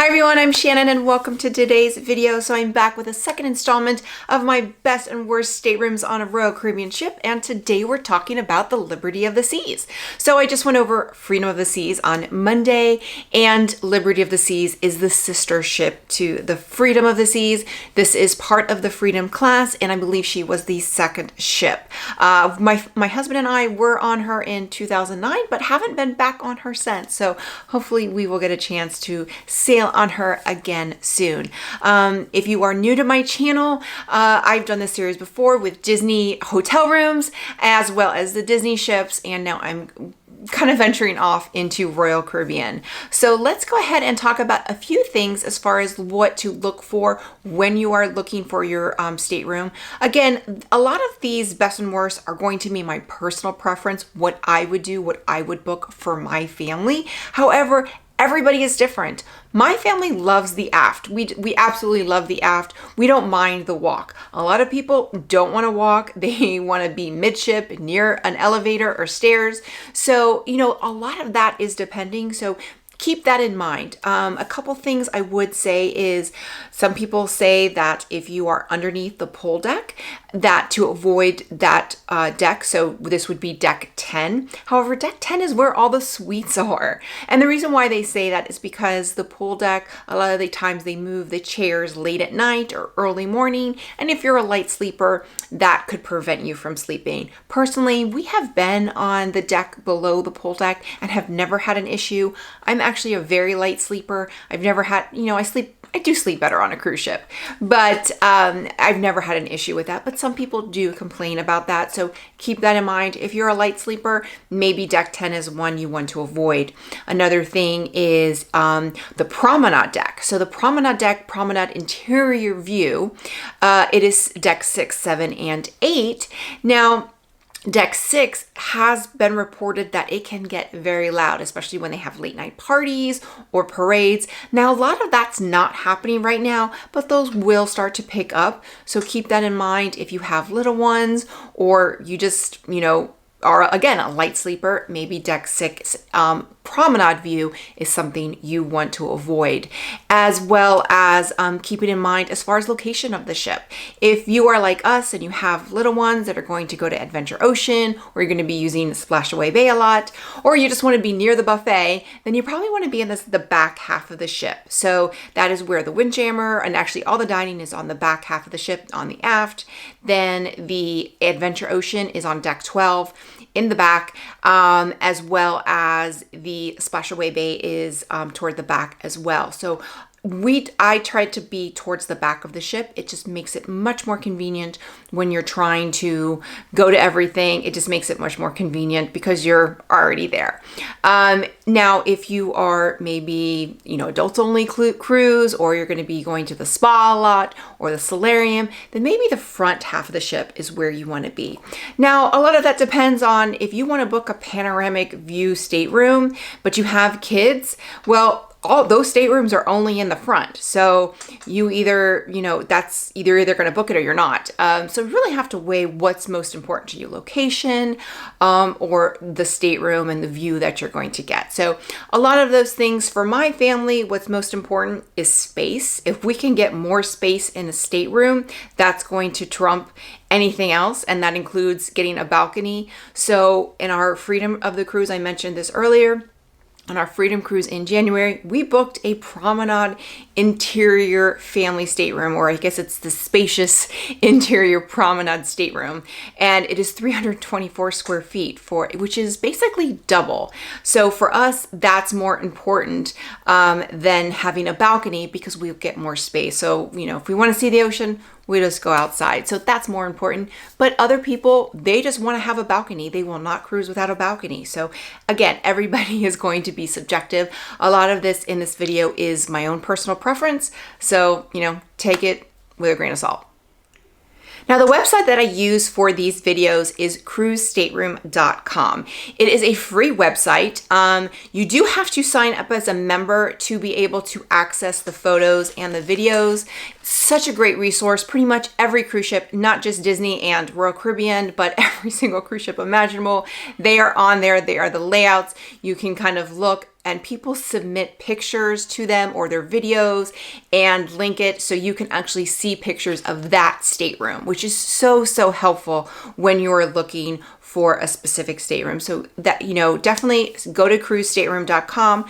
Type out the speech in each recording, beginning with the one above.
Hi everyone, I'm Shannon and welcome to today's video. So I'm back with a second installment of my best and worst staterooms on a Royal Caribbean ship, and today we're talking about the Liberty of the Seas. So I just went over Freedom of the Seas on Monday, and Liberty of the Seas is the sister ship to the Freedom of the Seas. This is part of the Freedom class, and I believe she was the second ship. My husband and I were on her in 2009, but haven't been back on her since. So hopefully we will get a chance to sail on her again soon. If you are new to my channel, I've done this series before with Disney hotel rooms as well as the Disney ships, and now I'm kind of venturing off into Royal Caribbean. So let's go ahead and talk about a few things as far as what to look for when you are looking for your stateroom. Again, a lot of these best and worst are going to be my personal preference, what I would do, what I would book for my family. However, everybody is different. My family loves the aft. We absolutely love the aft. We don't mind the walk. A lot of people don't want to walk. They want to be midship, near an elevator or stairs. So, a lot of that is depending. So keep that in mind. A couple things I would say is some people say that if you are underneath the pool deck, that to avoid that deck, so this would be deck 10. However, deck 10 is where all the suites are. And the reason why they say that is because the pool deck, a lot of the times they move the chairs late at night or early morning. And if you're a light sleeper, that could prevent you from sleeping. Personally, we have been on the deck below the pool deck and have never had an issue. I'm actually a very light sleeper. I've never had, I do sleep better on a cruise ship, but I've never had an issue with that. But some people do complain about that. So keep that in mind. If you're a light sleeper, maybe deck 10 is one you want to avoid. Another thing is the promenade deck. So the promenade deck, promenade interior view, it is deck 6, 7, and 8. Now, Deck 6 has been reported that it can get very loud, especially when they have late night parties or parades. Now, a lot of that's not happening right now, but those will start to pick up. So keep that in mind if you have little ones or you just, are, again, a light sleeper. Maybe deck 6 promenade view is something you want to avoid, as well as keeping in mind as far as location of the ship. If you are like us and you have little ones that are going to go to Adventure Ocean, or you're going to be using Splashaway Bay a lot, or you just want to be near the buffet, then you probably want to be in the back half of the ship. So that is where the windjammer and actually all the dining is on the back half of the ship on the aft. Then the Adventure Ocean is on deck 12 in the back, as well as the Splashaway Bay is toward the back as well. So I tried to be towards the back of the ship. It just makes it much more convenient when you're trying to go to everything. It just makes it much more convenient because you're already there. Now, if you are maybe, adults only cruise, or you're going to be going to the spa a lot or the solarium, then maybe the front half of the ship is where you want to be. Now, a lot of that depends on if you want to book a panoramic view stateroom, but you have kids. Well, all those staterooms are only in the front. So you either, that's either going to book it or you're not. So you really have to weigh what's most important to you, location, or the stateroom and the view that you're going to get. So a lot of those things for my family, what's most important is space. If we can get more space in a stateroom, that's going to trump anything else, and that includes getting a balcony. So in our Freedom of the Cruise, I mentioned this earlier, on our Freedom Cruise in January, we booked a Promenade Interior family stateroom, or I guess it's the Spacious Interior Promenade stateroom, and it is 324 square feet which is basically double. So for us, that's more important than having a balcony because we'll get more space. So, if we want to see the ocean, we just go outside. So that's more important. But other people, they just want to have a balcony. They will not cruise without a balcony. So again, everybody is going to be subjective. A lot of this in this video is my own personal preference. So, take it with a grain of salt. Now, the website that I use for these videos is cruisestateroom.com. It is a free website. You do have to sign up as a member to be able to access the photos and the videos. Such a great resource. Pretty much every cruise ship, not just Disney and Royal Caribbean, but every single cruise ship imaginable, they are on there. They are the layouts. You can kind of look and people submit pictures to them or their videos and link it so you can actually see pictures of that stateroom, which is so, so helpful when you're looking for a specific stateroom. So that, definitely go to cruisestateroom.com.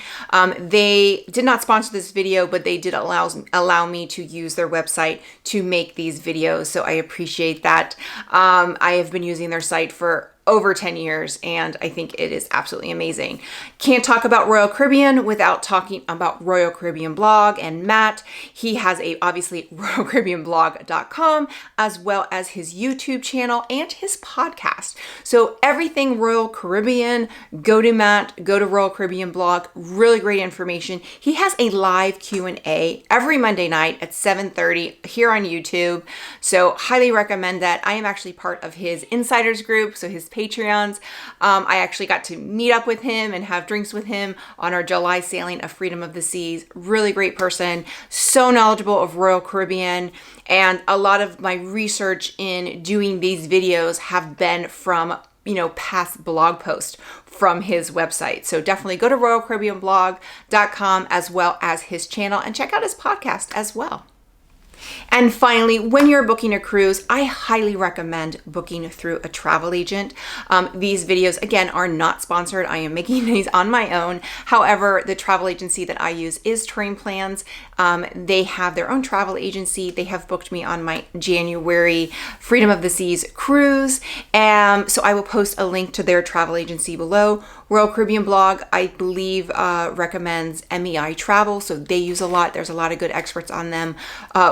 They did not sponsor this video, but they did allow me to use their website to make these videos. So I appreciate that. I have been using their site for over 10 years, and I think it is absolutely amazing. Can't talk about Royal Caribbean without talking about Royal Caribbean Blog and Matt. He has obviously royalcaribbeanblog.com, as well as his YouTube channel and his podcast. So everything Royal Caribbean, go to Matt, go to Royal Caribbean Blog, really great information. He has a live Q&A every Monday night at 7:30 here on YouTube. So highly recommend that. I am actually part of his insiders group, so his Patreons. I actually got to meet up with him and have drinks with him on our July sailing of Freedom of the Seas. Really great person, so knowledgeable of Royal Caribbean. And a lot of my research in doing these videos have been from, past blog posts from his website. So definitely go to royalcaribbeanblog.com as well as his channel and check out his podcast as well. And finally, when you're booking a cruise, I highly recommend booking through a travel agent. These videos, again, are not sponsored. I am making these on my own. However, the travel agency that I use is Touring Plans. They have their own travel agency. They have booked me on my January Freedom of the Seas cruise. So I will post a link to their travel agency below. Royal Caribbean Blog, I believe, recommends MEI Travel, so they use a lot. There's a lot of good experts on them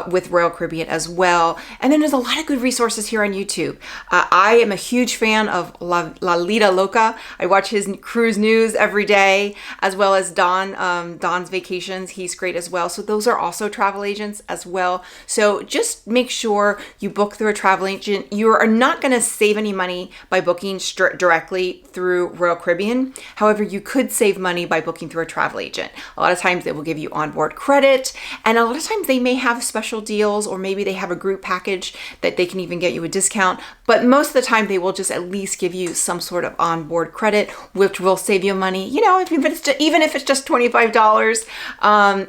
with Royal Caribbean as well. And then there's a lot of good resources here on YouTube. I am a huge fan of La Lita Loca. I watch his cruise news every day, as well as Don's Vacations. He's great as well. So those are also travel agents as well. So just make sure you book through a travel agent. You are not going to save any money by booking directly through Royal Caribbean. However, you could save money by booking through a travel agent. A lot of times they will give you onboard credit, and a lot of times they may have special deals, or maybe they have a group package that they can even get you a discount. But most of the time they will just at least give you some sort of onboard credit, which will save you money. Even if it's just $25,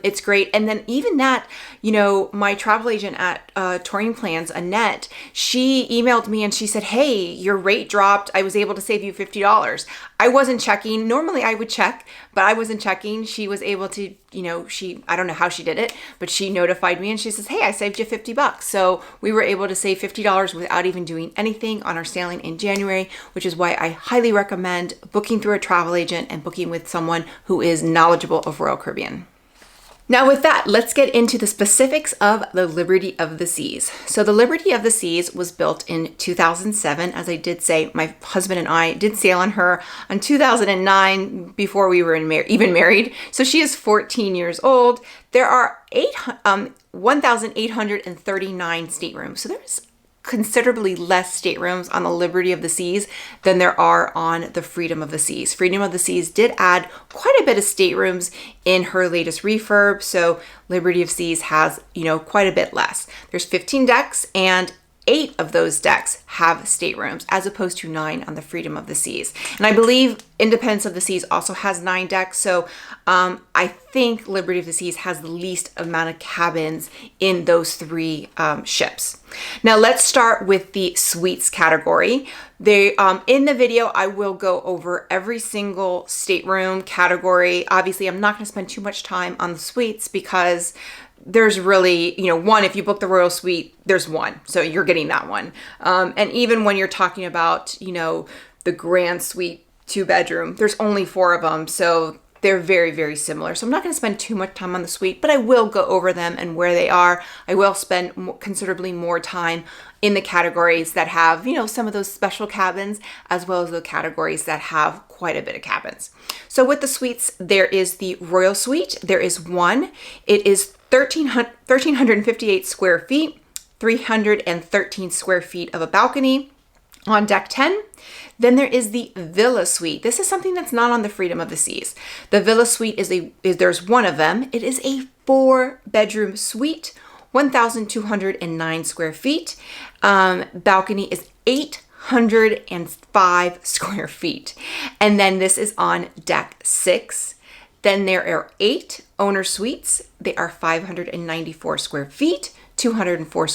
it's great. And then even that, my travel agent at Touring Plans, Annette, she emailed me and she said, "Hey, your rate dropped. I was able to save you $50. I wasn't checking. Normally I would check, but I wasn't checking. She was able to, I don't know how she did it, but she notified me and she says, "Hey, I saved you $50. So we were able to save $50 without even doing anything on our sailing in January, which is why I highly recommend booking through a travel agent and booking with someone who is knowledgeable of Royal Caribbean. Now with that, let's get into the specifics of the Liberty of the Seas. So the Liberty of the Seas was built in 2007. As I did say, my husband and I did sail on her in 2009 before we were even married. So she is 14 years old. There are 1,839 staterooms. So there's considerably less staterooms on the Liberty of the Seas than there are on the Freedom of the Seas. Freedom of the Seas did add quite a bit of staterooms in her latest refurb, so Liberty of Seas has, quite a bit less. There's 15 decks, and 8 of those decks have staterooms, as opposed to 9 on the Freedom of the Seas. And I believe Independence of the Seas also has 9 decks, so I think Liberty of the Seas has the least amount of cabins in those 3 ships. Now let's start with the suites category. In the video, I will go over every single stateroom category. Obviously, I'm not going to spend too much time on the suites because there's really, one, if you book the Royal Suite, there's one. So you're getting that one. And even when you're talking about, the Grand Suite 2-bedroom, there's only 4 of them. So they're very, very similar. So I'm not going to spend too much time on the suite, but I will go over them and where they are. I will spend considerably more time in the categories that have, some of those special cabins, as well as the categories that have quite a bit of cabins. So with the suites, there is the Royal Suite. There is one. It is 1,358 square feet, 313 square feet of a balcony on deck 10. Then there is the Villa Suite. This is something that's not on the Freedom of the Seas. The Villa Suite there's one of them. It is a 4-bedroom suite, 1,209 square feet. Balcony is 805 square feet. And then this is on deck 6. Then there are 8 owner suites. They are 594 square feet, 204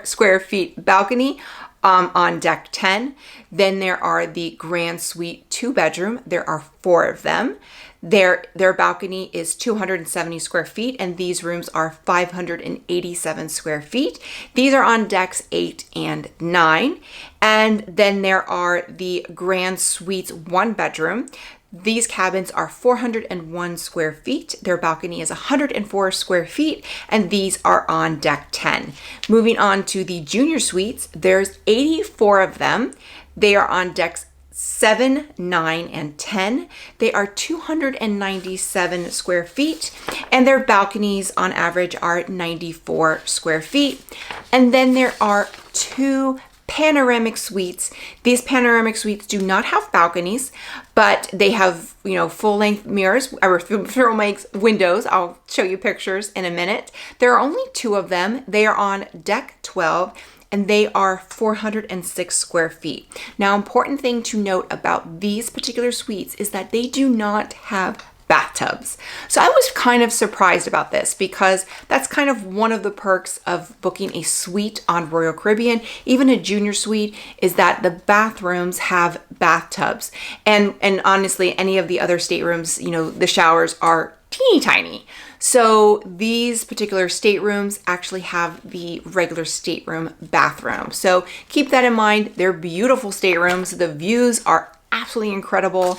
square feet balcony on deck 10. Then there are the Grand Suite 2-bedroom. There are 4 of them. Their balcony is 270 square feet, and these rooms are 587 square feet. These are on decks 8 and 9. And then there are the Grand Suites 1-bedroom. These cabins are 401 square feet. Their balcony is 104 square feet, and these are on deck 10. Moving on to the junior suites, there's 84 of them. They are on decks 7, 9, and 10. They are 297 square feet, and their balconies on average are 94 square feet. And then there are 2 panoramic suites. These panoramic suites do not have balconies, but they have, full-length mirrors or full-length windows. I'll show you pictures in a minute. There are only 2 of them. They are on deck 12, and they are 406 square feet. Now, important thing to note about these particular suites is that they do not have bathtubs. So I was kind of surprised about this because that's kind of one of the perks of booking a suite on Royal Caribbean, even a junior suite, is that the bathrooms have bathtubs. And honestly, any of the other staterooms, the showers are teeny tiny. So these particular staterooms actually have the regular stateroom bathroom. So keep that in mind. They're beautiful staterooms. The views are absolutely incredible,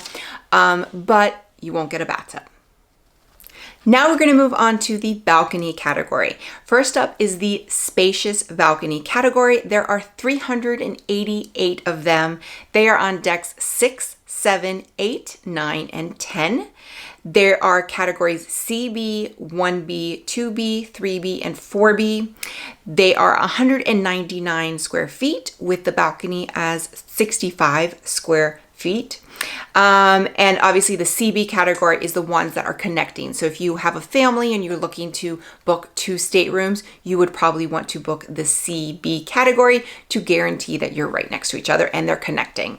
but you won't get a bathtub. Now we're going to move on to the balcony category. First up is the spacious balcony category. There are 388 of them. They are on decks 6, 7, 8, 9, and 10. There are categories CB, 1B, 2B, 3B, and 4B. They are 199 square feet with the balcony as 65 square feet. And obviously the CB category is the ones that are connecting. So if you have a family and you're looking to book 2 staterooms, you would probably want to book the CB category to guarantee that you're right next to each other and they're connecting.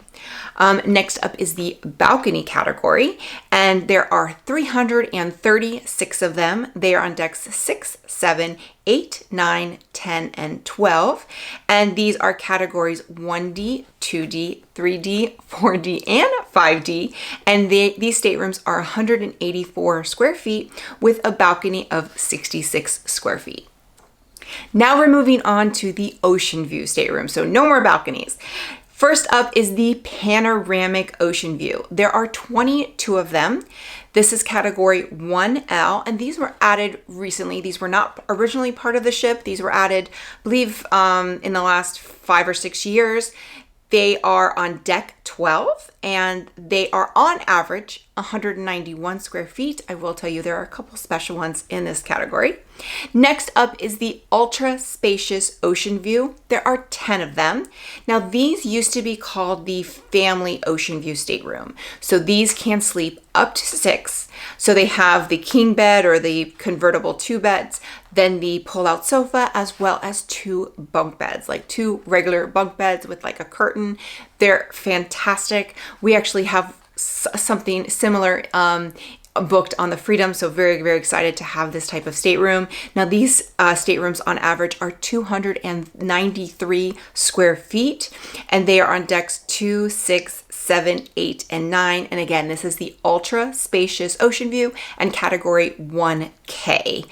Next up is the balcony category, and there are 336 of them. They are on decks 6, 7, 8, 9, 10, and 12. And these are categories 1D, 2D, 3D, 4D, and 5D. And these staterooms are 184 square feet with a balcony of 66 square feet. Now we're moving on to the ocean view stateroom. So no more balconies. First up is the Panoramic Oceanview. There are 22 of them. This is category 1L, and these were added recently. These were not originally part of the ship. These were added, I believe, in the last 5 or 6 years. They are on deck 12, and they are on average 191 square feet. I will tell you there are a couple special ones in this category. Next up is the Ultra Spacious Oceanview. There are 10 of them. Now these used to be called the Family Oceanview Stateroom. So these can sleep up to 6. So they have the king bed or the convertible 2 beds, then the pull-out sofa, as well as 2 bunk beds, like 2 regular bunk beds with like a curtain. They're fantastic. We actually have something similar booked on the Freedom, so very, very excited to have this type of stateroom. Now these staterooms on average are 293 square feet, and they are on decks 2, 6, 7, 8, and 9. And again, this is the Ultra Spacious Oceanview and category 1K.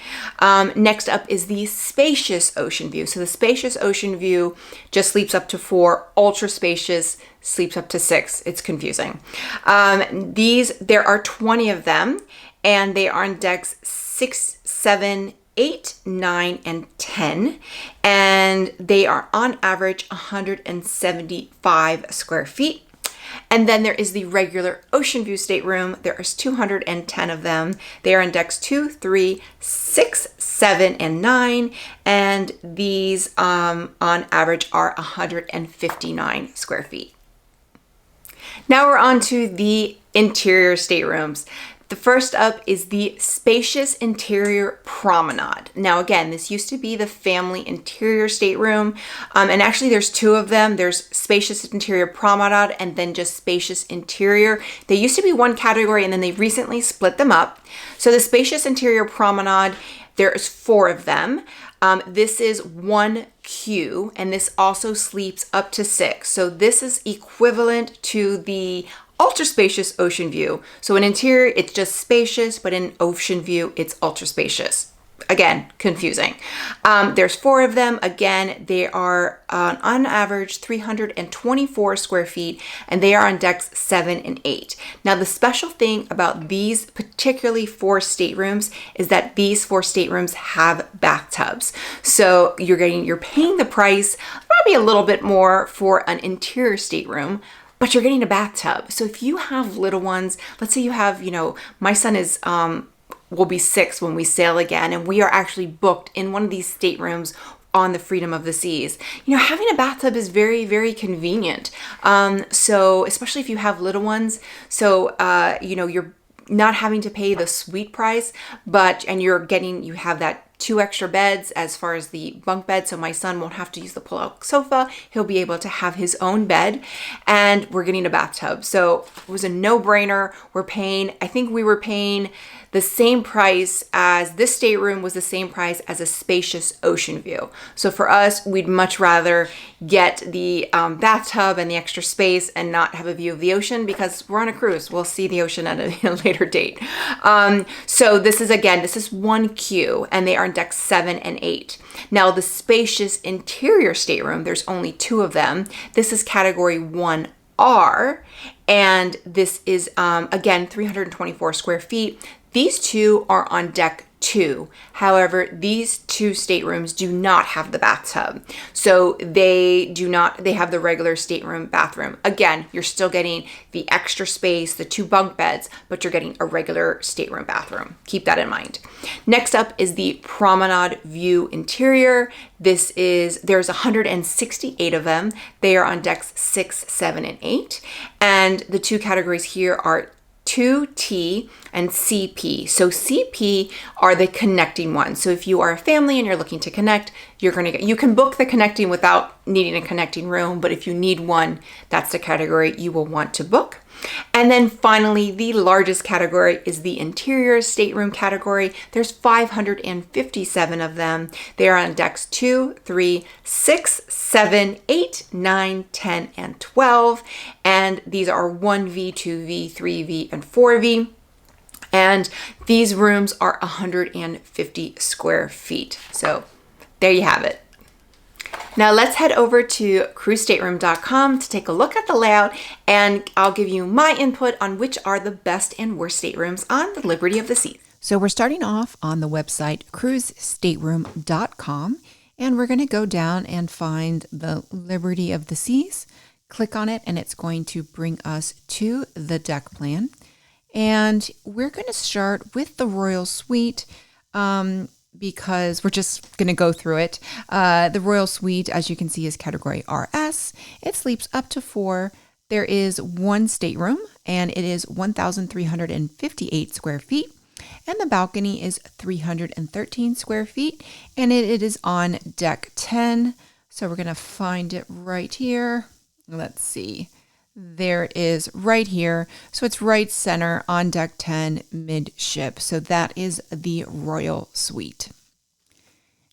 Next up is the Spacious Oceanview. So the Spacious Oceanview just sleeps up to 4, Ultra Spacious sleeps up to 6. It's confusing. There are 20 of them, and they are on decks 6, 7, 8, 9, and 10, and they are on average 175 square feet. And then there is the regular ocean view stateroom. There is 210 of them. They are on decks 2, 3, 6, 7, and 9. And these on average are 159 square feet. Now we're on to the interior staterooms. The first up is the Spacious Interior Promenade. Now again, this used to be the family interior stateroom, and actually there's two of them. There's Spacious Interior Promenade and then just Spacious Interior. They used to be one category and then they recently split them up. So the Spacious Interior Promenade, there's 4 of them. This is 1Q, and this also sleeps up to 6. So this is equivalent to the ultra spacious ocean view. So in interior, it's just spacious, but in ocean view, it's ultra spacious. Again, confusing. There's 4 of them. Again, they are on average 324 square feet, and they are on decks 7 and 8. Now, the special thing about these particularly 4 staterooms is that these 4 staterooms have bathtubs. So you're paying the price, probably a little bit more for an interior stateroom, but you're getting a bathtub. So if you have little ones, let's say you have, my son is, will be 6 when we sail again, and we are actually booked in one of these staterooms on the Freedom of the Seas. Having a bathtub is very, very convenient. So especially if you have little ones, so, you're not having to pay the suite price, and you have that 2 extra beds as far as the bunk bed, so my son won't have to use the pull-out sofa. He'll be able to have his own bed, and we're getting a bathtub. So it was a no-brainer. I think we were paying the same price as this stateroom was the same price as a Spacious Oceanview. So for us, we'd much rather get the bathtub and the extra space and not have a view of the ocean because we're on a cruise. We'll see the ocean at a later date. So this is 1Q, and they are on decks 7 and 8. Now the Spacious Interior stateroom, there's only 2 of them. This is category 1R, and this is, again, 324 square feet. These 2 are on deck 2. However, these 2 staterooms do not have the bathtub. So they have the regular stateroom bathroom. Again, you're still getting the extra space, the 2 bunk beds, but you're getting a regular stateroom bathroom. Keep that in mind. Next up is the Promenade View Interior. There's 168 of them. They are on decks 6, 7, and 8. And the 2 categories here are 2T and CP. So CP are the connecting ones. So if you are a family and you're looking to connect, you can book the connecting without needing a connecting room, but if you need one, that's the category you will want to book. And then finally, the largest category is the interior stateroom category. There's 557 of them. They are on decks 2, 3, 6, 7, 8, 9, 10, and 12. And these are 1V, 2V, 3V, and 4V. And these rooms are 150 square feet. So there you have it. Now let's head over to cruisestateroom.com to take a look at the layout, and I'll give you my input on which are the best and worst staterooms on the Liberty of the Seas. So we're starting off on the website cruisestateroom.com, and we're going to go down and find the Liberty of the Seas. Click on it, and it's going to bring us to the deck plan. And we're going to start with the Royal Suite, because we're just going to go through it. The Royal Suite, as you can see, is category RS. It sleeps up to 4. There is 1 stateroom, and it is 1,358 square feet. And the balcony is 313 square feet, and it is on deck 10. So we're going to find it right here. Let's see. There it is right here. So it's right center on deck 10 midship. So that is the Royal Suite.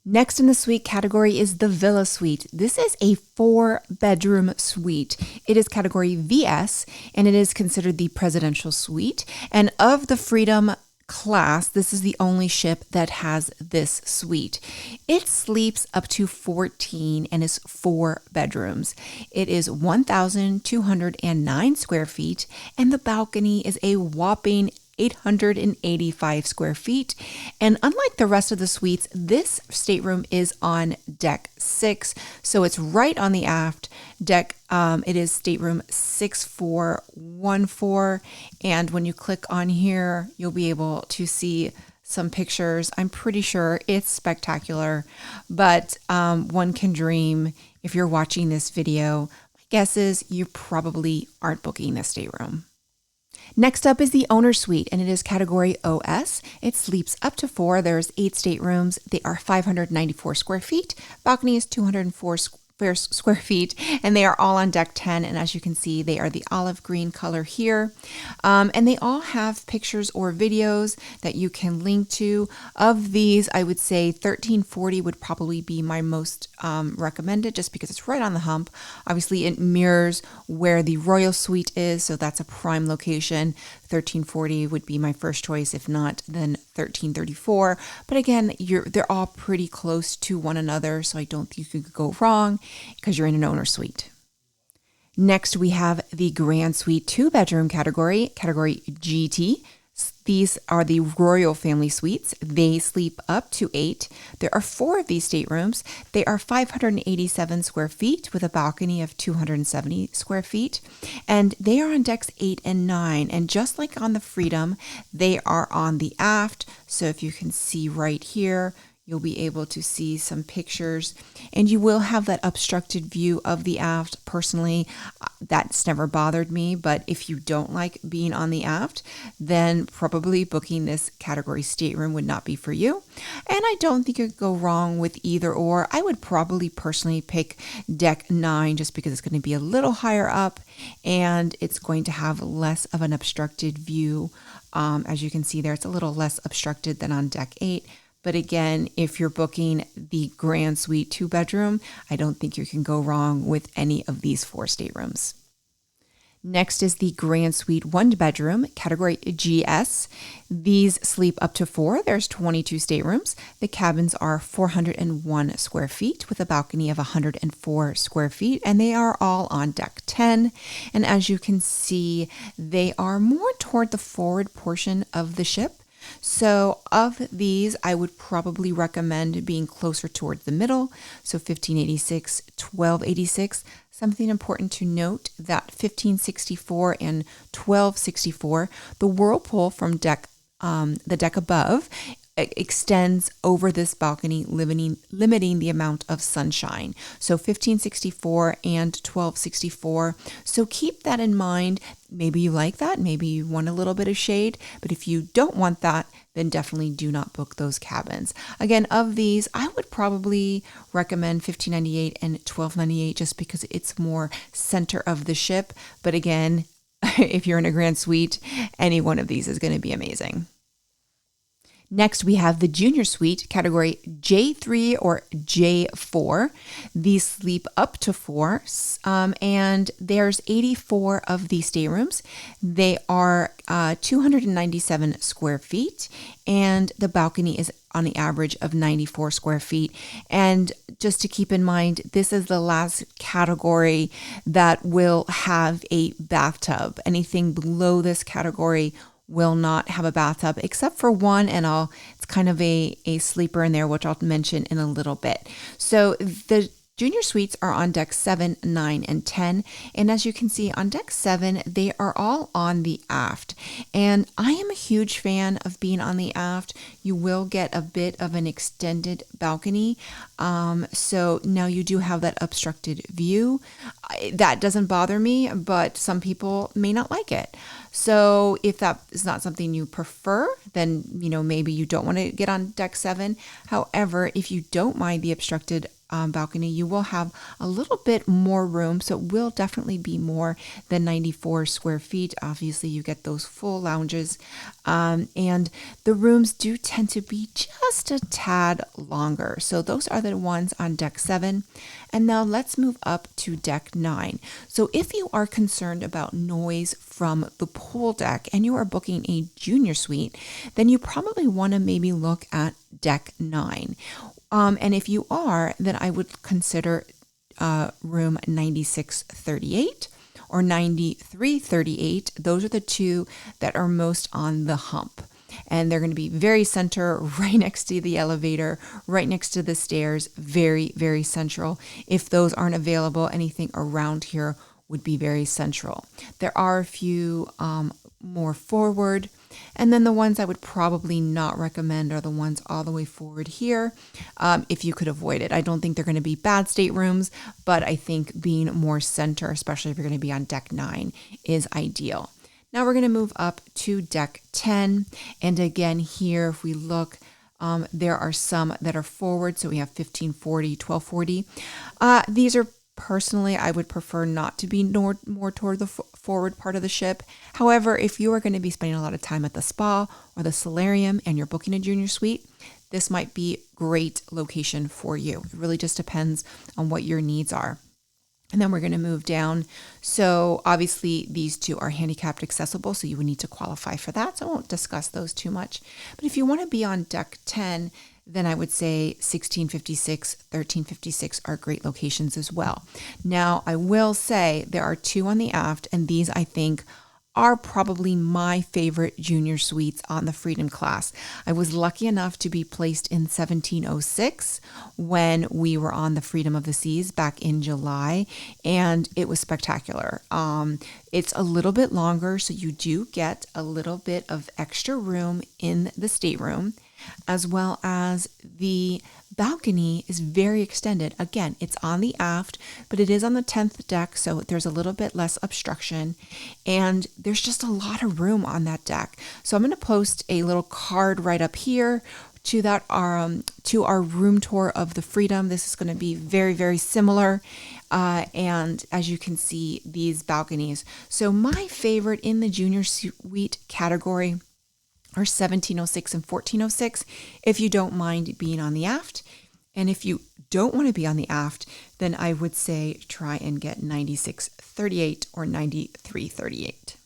Next in the suite category is the Villa Suite. This is a 4-bedroom suite. It is category VS, and it is considered the presidential suite. And of the Freedom class, this is the only ship that has this suite. It sleeps up to 14 and is 4 bedrooms. It is 1,209 square feet, and the balcony is a whopping 885 square feet. And unlike the rest of the suites, this stateroom is on deck 6. So it's right on the aft deck. It is stateroom 6414. And when you click on here, you'll be able to see some pictures. I'm pretty sure it's spectacular, but one can dream. If you're watching this video, my guess is you probably aren't booking this stateroom. Next up is the owner suite, and it is category OS. It sleeps up to 4. There's 8 staterooms. They are 594 square feet. Balcony is 204 square feet, and they are all on deck 10. And as you can see, they are the olive green color here. And they all have pictures or videos that you can link to. Of these, I would say 1340 would probably be my most recommended, just because it's right on the hump. Obviously, it mirrors where the Royal Suite is, so that's a prime location. 1340 would be my first choice. If not, then 1334. But again, they're all pretty close to one another, so I don't think you could go wrong because you're in an owner suite. Next, we have the Grand Suite 2-bedroom category GT. These are the royal family suites. They sleep up to 8. There are 4 of these staterooms. They are 587 square feet with a balcony of 270 square feet. And they are on decks 8 and 9. And just like on the Freedom, they are on the aft. So if you can see right here, you'll be able to see some pictures, and you will have that obstructed view of the aft. Personally, that's never bothered me, but if you don't like being on the aft, then probably booking this category stateroom would not be for you. And I don't think you could go wrong with either or. I would probably personally pick deck 9 just because it's going to be a little higher up and it's going to have less of an obstructed view. As you can see there, it's a little less obstructed than on deck 8. But again, if you're booking the Grand Suite 2-bedroom, I don't think you can go wrong with any of these 4 staterooms. Next is the Grand Suite 1-bedroom, category GS. These sleep up to 4. There's 22 staterooms. The cabins are 401 square feet with a balcony of 104 square feet, and they are all on deck 10. And as you can see, they are more toward the forward portion of the ship. So of these, I would probably recommend being closer towards the middle. So 1586, 1286. Something important to note that 1564 and 1264, the whirlpool from the deck above extends over this balcony, limiting the amount of sunshine. So 1564 and 1264. So keep that in mind. Maybe you like that. Maybe you want a little bit of shade. But if you don't want that, then definitely do not book those cabins. Again, of these, I would probably recommend 1598 and 1298 just because it's more center of the ship. But again, if you're in a Grand Suite, any one of these is going to be amazing. Next, we have the Junior Suite, category J3 or J4. These sleep up to 4, and there's 84 of these staterooms. They are 297 square feet, and the balcony is on the average of 94 square feet. And just to keep in mind, this is the last category that will have a bathtub. Anything below this category will not have a bathtub except for one, and it's kind of a sleeper in there, which I'll mention in a little bit. So the Junior suites are on deck 7, 9, and 10. And as you can see on deck 7, they are all on the aft. And I am a huge fan of being on the aft. You will get a bit of an extended balcony. So now you do have that obstructed view. That doesn't bother me, but some people may not like it. So if that is not something you prefer, then, maybe you don't want to get on deck 7. However, if you don't mind the obstructed balcony, you will have a little bit more room, so it will definitely be more than 94 square feet. Obviously, you get those full lounges, and the rooms do tend to be just a tad longer. So those are the ones on deck 7. And now let's move up to deck 9. So if you are concerned about noise from the pool deck and you are booking a junior suite, then you probably want to maybe look at deck 9. And if you are, then I would consider room 9638 or 9338. Those are the two that are most on the hump. And they're going to be very center, right next to the elevator, right next to the stairs, very, very central. If those aren't available, anything around here would be very central. There are a few more forward. And then the ones I would probably not recommend are the ones all the way forward here, if you could avoid it. I don't think they're going to be bad staterooms, but I think being more center, especially if you're going to be on deck 9, is ideal. Now we're going to move up to deck 10. And again, here, if we look, there are some that are forward. So we have 1540, 1240. These are personally, I would prefer not to be more toward the forward part of the ship. However, if you are going to be spending a lot of time at the spa or the solarium and you're booking a junior suite, this might be great location for you. It really just depends on what your needs are. And then we're going to move down. So obviously these two are handicapped accessible, so you would need to qualify for that. So I won't discuss those too much. But if you want to be on deck 10, then I would say 1656, 1356 are great locations as well. Now, I will say there are two on the aft, and these I think are probably my favorite junior suites on the Freedom class. I was lucky enough to be placed in 1706 when we were on the Freedom of the Seas back in July, and it was spectacular. It's a little bit longer, so you do get a little bit of extra room in the stateroom, as well as the balcony is very extended. Again, it's on the aft, but it is on the 10th deck, so there's a little bit less obstruction, and there's just a lot of room on that deck. So I'm going to post a little card right up here to that to our room tour of the Freedom. This is going to be very, very similar. And as you can see, these balconies. So my favorite in the junior suite category are 1706 and 1406, if you don't mind being on the aft. And if you don't want to be on the aft, then I would say try and get 9638 or 9338.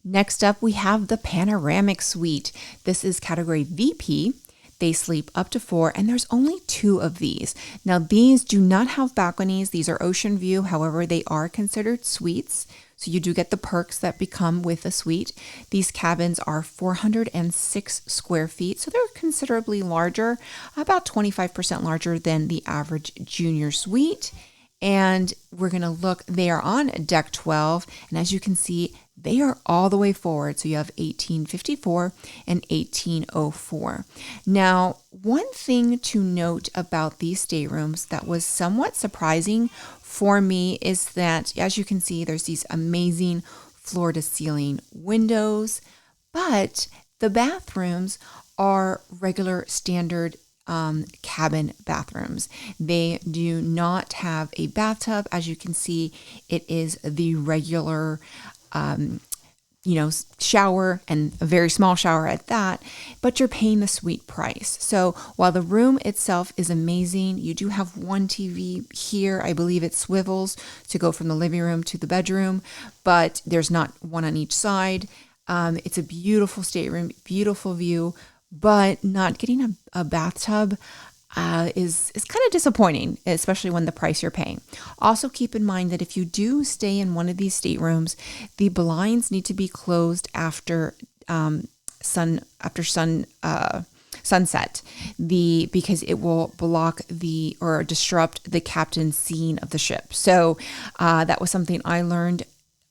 Next up, we have the Panoramic Suite. This is category VP. They sleep up to 4, and there's only 2 of these. Now, these do not have balconies. These are ocean view. However, they are considered suites. So you do get the perks that become with a suite. These cabins are 406 square feet, so they're considerably larger, about 25% larger than the average junior suite. And we're going to look, they are on deck 12, and as you can see, they are all the way forward. So you have 1854 and 1804. Now, one thing to note about these staterooms that was somewhat surprising for me is that, as you can see, there's these amazing floor to ceiling windows, but the bathrooms are regular standard cabin bathrooms. They do not have a bathtub. As you can see, it is the regular shower, and a very small shower at that, but you're paying the suite price. So while the room itself is amazing, you do have one TV here. I believe it swivels to go from the living room to the bedroom, but there's not one on each side. It's a beautiful stateroom, beautiful view, but not getting a bathtub is kind of disappointing, especially when the price you're paying. Also keep in mind that if you do stay in one of these staterooms, the blinds need to be closed after sunset, because it will block or disrupt the captain's scene of the ship. So that was something I learned.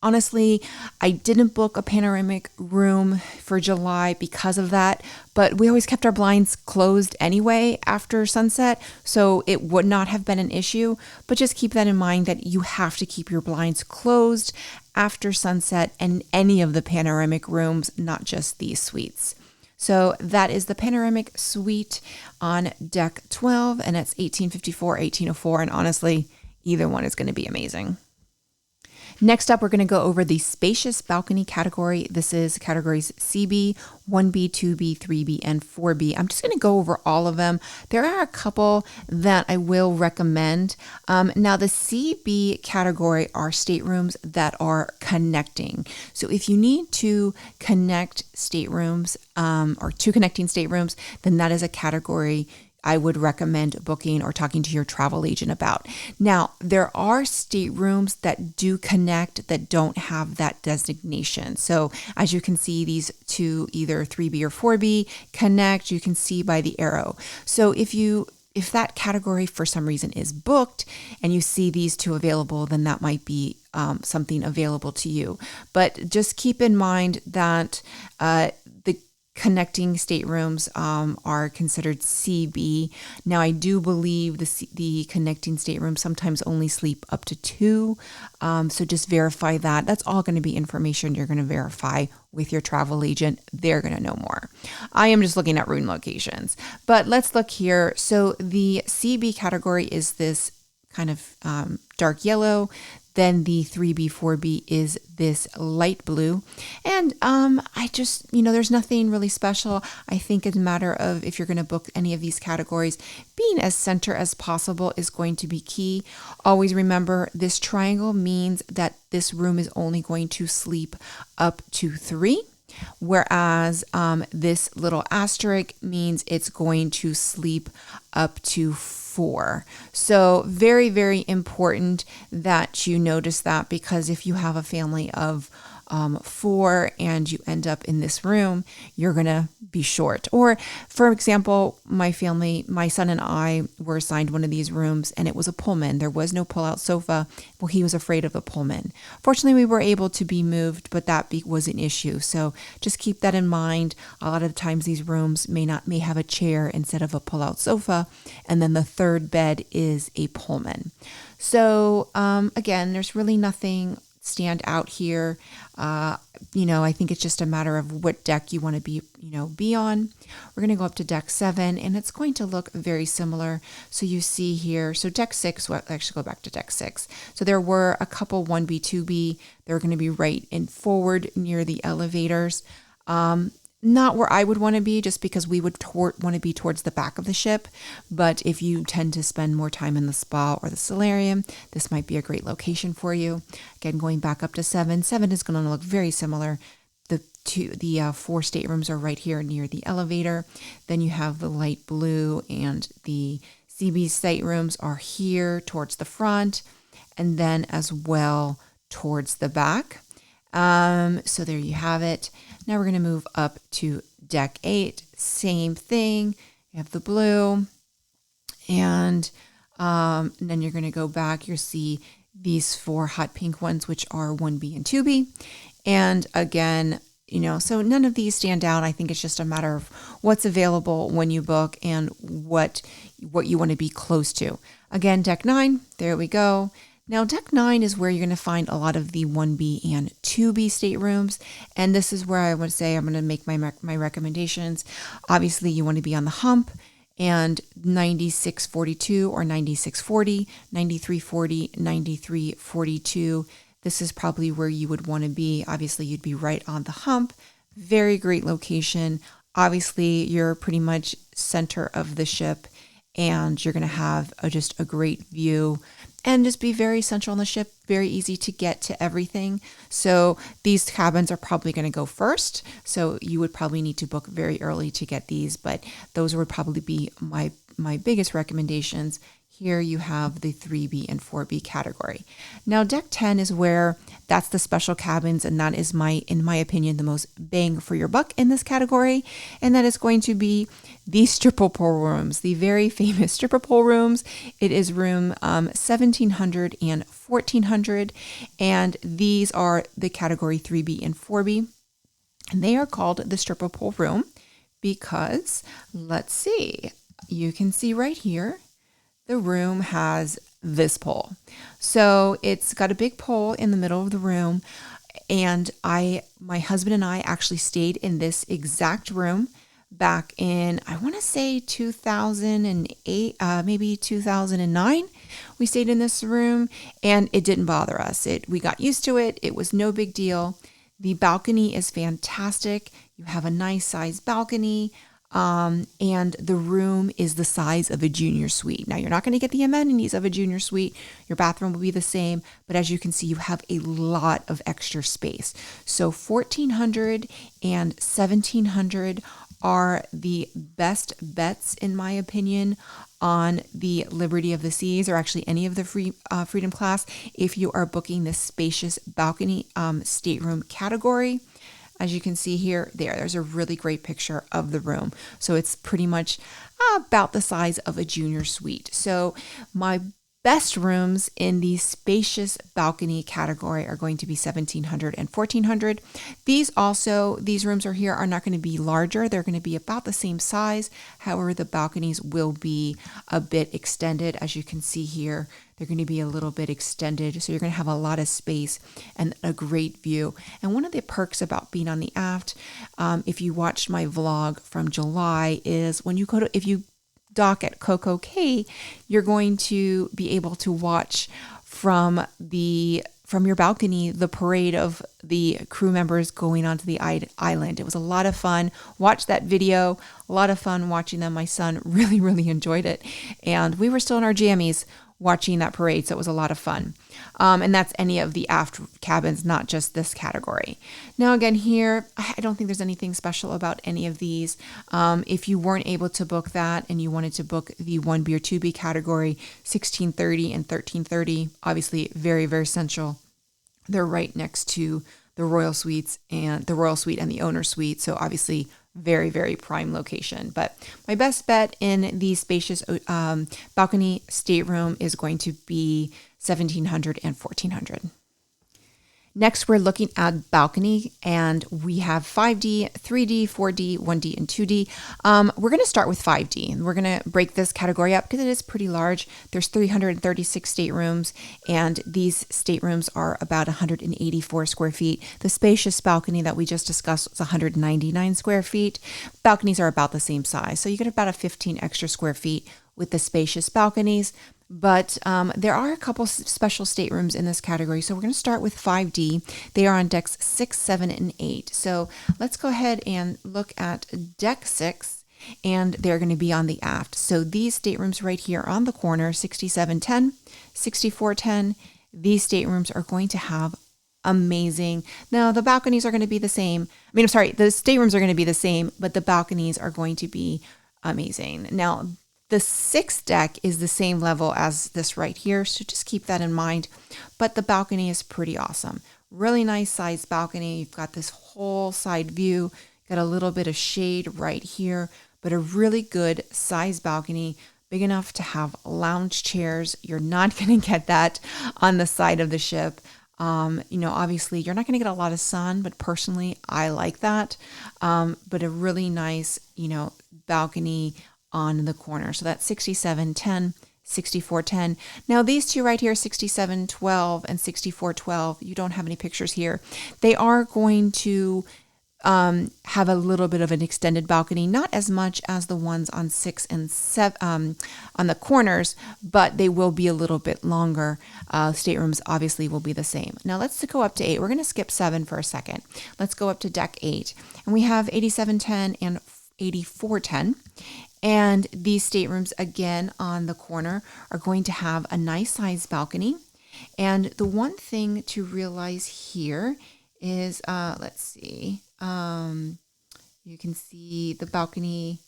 Honestly, I didn't book a panoramic room for July because of that, but we always kept our blinds closed anyway after sunset, so it would not have been an issue. But just keep that in mind that you have to keep your blinds closed after sunset in any of the panoramic rooms, not just these suites. So that is the Panoramic Suite on deck 12, and it's 1854, 1804, and honestly, either one is going to be amazing. Next up, we're going to go over the Spacious Balcony category. This is categories CB, 1B, 2B, 3B, and 4B. I'm just going to go over all of them. There are a couple that I will recommend. Now, the CB category are staterooms that are connecting. So if you need to connect staterooms or two connecting staterooms, then that is a category I would recommend booking or talking to your travel agent about. Now, there are staterooms that do connect that don't have that designation. So as you can see, these two, either 3B or 4B, connect. You can see by the arrow. So if that category for some reason is booked and you see these two available, then that might be something available to you. But just keep in mind that connecting staterooms are considered CB. Now, I do believe the connecting stateroom sometimes only sleep up to 2. So just verify that. That's all going to be information you're going to verify with your travel agent. They're going to know more. I am just looking at room locations. But let's look here. So the CB category is this kind of dark yellow. Then the 3B, 4B is this light blue. And I just, there's nothing really special. I think it's a matter of if you're going to book any of these categories, being as center as possible is going to be key. Always remember this triangle means that this room is only going to sleep up to 3. Whereas this little asterisk means it's going to sleep up to 4. So very, very important that you notice that, because if you have a family of 4 and you end up in this room, you're going to be short. Or for example, my son and I were assigned one of these rooms and it was a Pullman. There was no pull-out sofa. Well, he was afraid of the Pullman. Fortunately, we were able to be moved, but that was an issue. So just keep that in mind. A lot of times these rooms may have a chair instead of a pull-out sofa. And then the third bed is a Pullman. So again, there's really nothing stand out here. I think it's just a matter of what deck you want to be on. We're going to go up to deck 7 and it's going to look very similar. So you see here, so deck 6, well, actually go back to deck 6. So there were a couple 1B, 2B. They're going to be right in forward near the elevators. Not where I would want to be, just because we would want to be towards the back of the ship. But if you tend to spend more time in the spa or the solarium, this might be a great location for you. Again, going back up to 7. 7 is going to look very similar. The 4 staterooms are right here near the elevator. Then you have the light blue, and the CB staterooms are here towards the front, and then as well towards the back. So there you have it. Now we're going to move up to deck 8. Same thing. You have the blue, and then you're going to go back. You'll see these 4 hot pink ones, which are 1B and 2B. And again, so none of these stand out. I think it's just a matter of what's available when you book and what you want to be close to. Again, deck 9, there we go. Now, deck 9 is where you're going to find a lot of the 1B and 2B staterooms. And this is where I would say I'm going to make my recommendations. Obviously, you want to be on the hump, and 9642 or 9640, 9340, 9342. This is probably where you would want to be. Obviously, you'd be right on the hump. Very great location. Obviously, you're pretty much center of the ship, and you're going to have just a great view. And just be very central on the ship, very easy to get to everything. So these cabins are probably going to go first. So you would probably need to book very early to get these, but those would probably be my biggest recommendations. Here you have the 3B and 4B category. Now, deck 10 is where that's the special cabins, and that is in my opinion, the most bang for your buck in this category. And that is going to be the stripper pole rooms, the very famous stripper pole rooms. It is room 1700 and 1400, and these are the category 3B and 4B. And they are called the stripper pole room because, let's see, you can see right here, the room has this pole. So it's got a big pole in the middle of the room. And my husband and I actually stayed in this exact room back in, I want to say 2008, maybe 2009. We stayed in this room and it didn't bother us. We got used to it. It was no big deal. The balcony is fantastic. You have a nice sized balcony. And the room is the size of a junior suite. Now, you're not going to get the amenities of a junior suite. Your bathroom will be the same, but as you can see, you have a lot of extra space. So 1400 and 1700 are the best bets, in my opinion, on the Liberty of the Seas, or actually any of the Freedom class, if you are booking the Spacious Balcony stateroom category. As you can see here, there's a really great picture of the room. So it's pretty much about the size of a junior suite. So my best rooms in the spacious balcony category are going to be 1700 and 1400. These rooms are here are not going to be larger. They're going to be about the same size. However, the balconies will be a bit extended. As you can see here, they're going to be a little bit extended. So you're going to have a lot of space and a great view. And one of the perks about being on the aft, if you watched my vlog from July, is when you if you dock at Coco Cay, you're going to be able to watch from your balcony the parade of the crew members going onto the island. It was a lot of fun. Watch that video. A lot of fun watching them. My son really, really enjoyed it. And we were still in our jammies watching that parade, so it was a lot of fun. And that's any of the aft cabins, not just this category. Now again here, I don't think there's anything special about any of these. If you weren't able to book that and you wanted to book the 1B or 2B category, 1630 and 1330, obviously very, very central. They're right next to the Royal Suites and the Royal Suite and the Owner Suite, so obviously very, very prime location. But my best bet in the spacious balcony stateroom is going to be 1700 and 1400. Next, we're looking at balcony, and we have 5D, 3D, 4D, 1D, and 2D. We're going to start with 5D, and we're going to break this category up because it is pretty large. There's 336 staterooms, and these staterooms are about 184 square feet. The spacious balcony that we just discussed was 199 square feet. Balconies are about the same size, so you get about a 15 extra square feet with the spacious balconies. But there are a couple special staterooms in this category. So we're going to start with 5D. They are on decks 6, 7, and 8. So let's go ahead and look at deck 6, and they're going to be on the aft. So these staterooms right here on the corner, 6710, 6410, these staterooms are going to have amazing. Now the balconies are going to be the same. The staterooms are going to be the same, but the balconies are going to be amazing. Now, the 6th deck is the same level as this right here, so just keep that in mind. But the balcony is pretty awesome. Really nice sized balcony. You've got this whole side view, got a little bit of shade right here, but a really good sized balcony, big enough to have lounge chairs. You're not going to get that on the side of the ship. Obviously you're not going to get a lot of sun, but personally I like that. But a really nice, balcony on the corner. So that's 6710, 6410. Now these two right here, 6712 and 6412, you don't have any pictures here. They are going to have a little bit of an extended balcony, not as much as the ones on 6 and 7 on the corners, but they will be a little bit longer. Staterooms obviously will be the same. Now let's go up to 8. We're going to skip 7 for a second. Let's go up to deck 8, and we have 8710 and 8410. And these staterooms, again, on the corner are going to have a nice sized balcony. And the one thing to realize here is, let's see, you can see the balcony.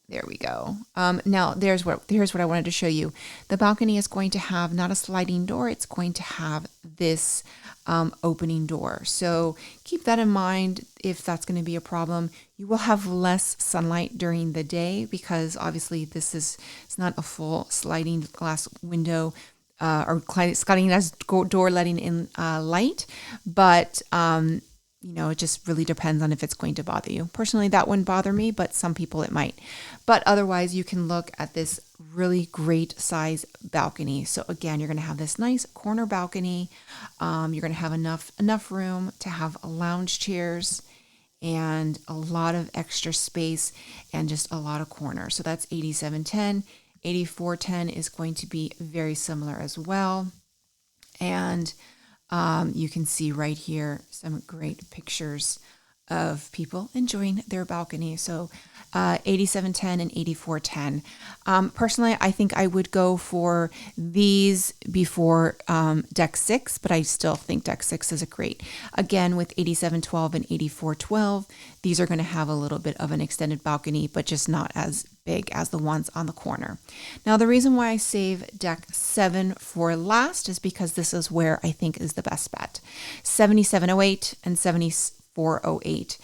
There we go. Now here's what I wanted to show you. The balcony is going to have not a sliding door. It's going to have this opening door. So keep that in mind if that's going to be a problem. You will have less sunlight during the day because obviously it's not a full sliding glass window or sliding glass door letting in light, but it just really depends on if it's going to bother you. Personally, that wouldn't bother me, but some people it might. But otherwise, you can look at this really great size balcony. So again, you're going to have this nice corner balcony. You're going to have enough room to have lounge chairs and a lot of extra space and just a lot of corners. So that's 8710. 8410 is going to be very similar as well. And you can see right here some great pictures of people enjoying their balcony. So 8710 and 8410. Personally, I think I would go for these before deck 6, but I still think deck 6 is a great. Again, with 8712 and 8412, these are going to have a little bit of an extended balcony, but just not as big as the ones on the corner. Now, the reason why I save deck 7 for last is because this is where I think is the best bet. 7708 and 7408.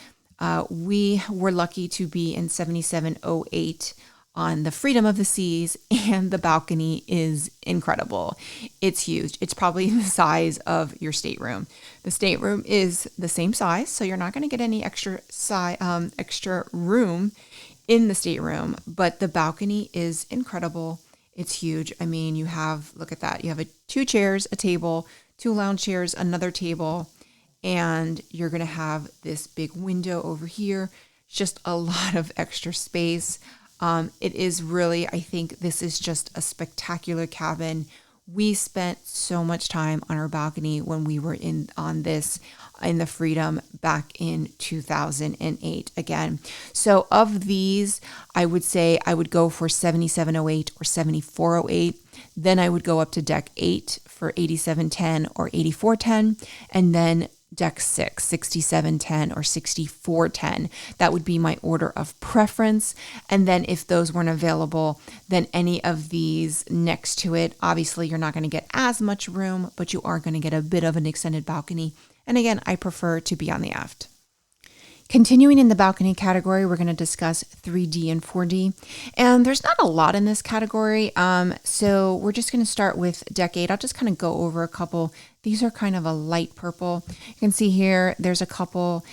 We were lucky to be in 7708 on the freedom of the seas, and the balcony is incredible. It's huge. It's probably the size of your stateroom. The stateroom is the same size, so you're not going to get any extra room in the stateroom, but the balcony is incredible. It's huge. I mean, look at that. You have 2 chairs, a table, 2 lounge chairs, another table, and you're going to have this big window over here. Just a lot of extra space. It is really, I think this is just a spectacular cabin. We spent so much time on our balcony when we were in the Freedom back in 2008 again. So of these, I would say I would go for 7708 or 7408. Then I would go up to deck 8 for 8710 or 8410, and then deck 6, 6710 or 6410. That would be my order of preference. And then if those weren't available, then any of these next to it. Obviously, you're not going to get as much room, but you are going to get a bit of an extended balcony. And again, I prefer to be on the aft. Continuing in the balcony category, we're going to discuss 3D and 4D. And there's not a lot in this category, so we're just going to start with deck 8. I'll just kind of go over a couple. These are kind of a light purple. You can see here, there's a couple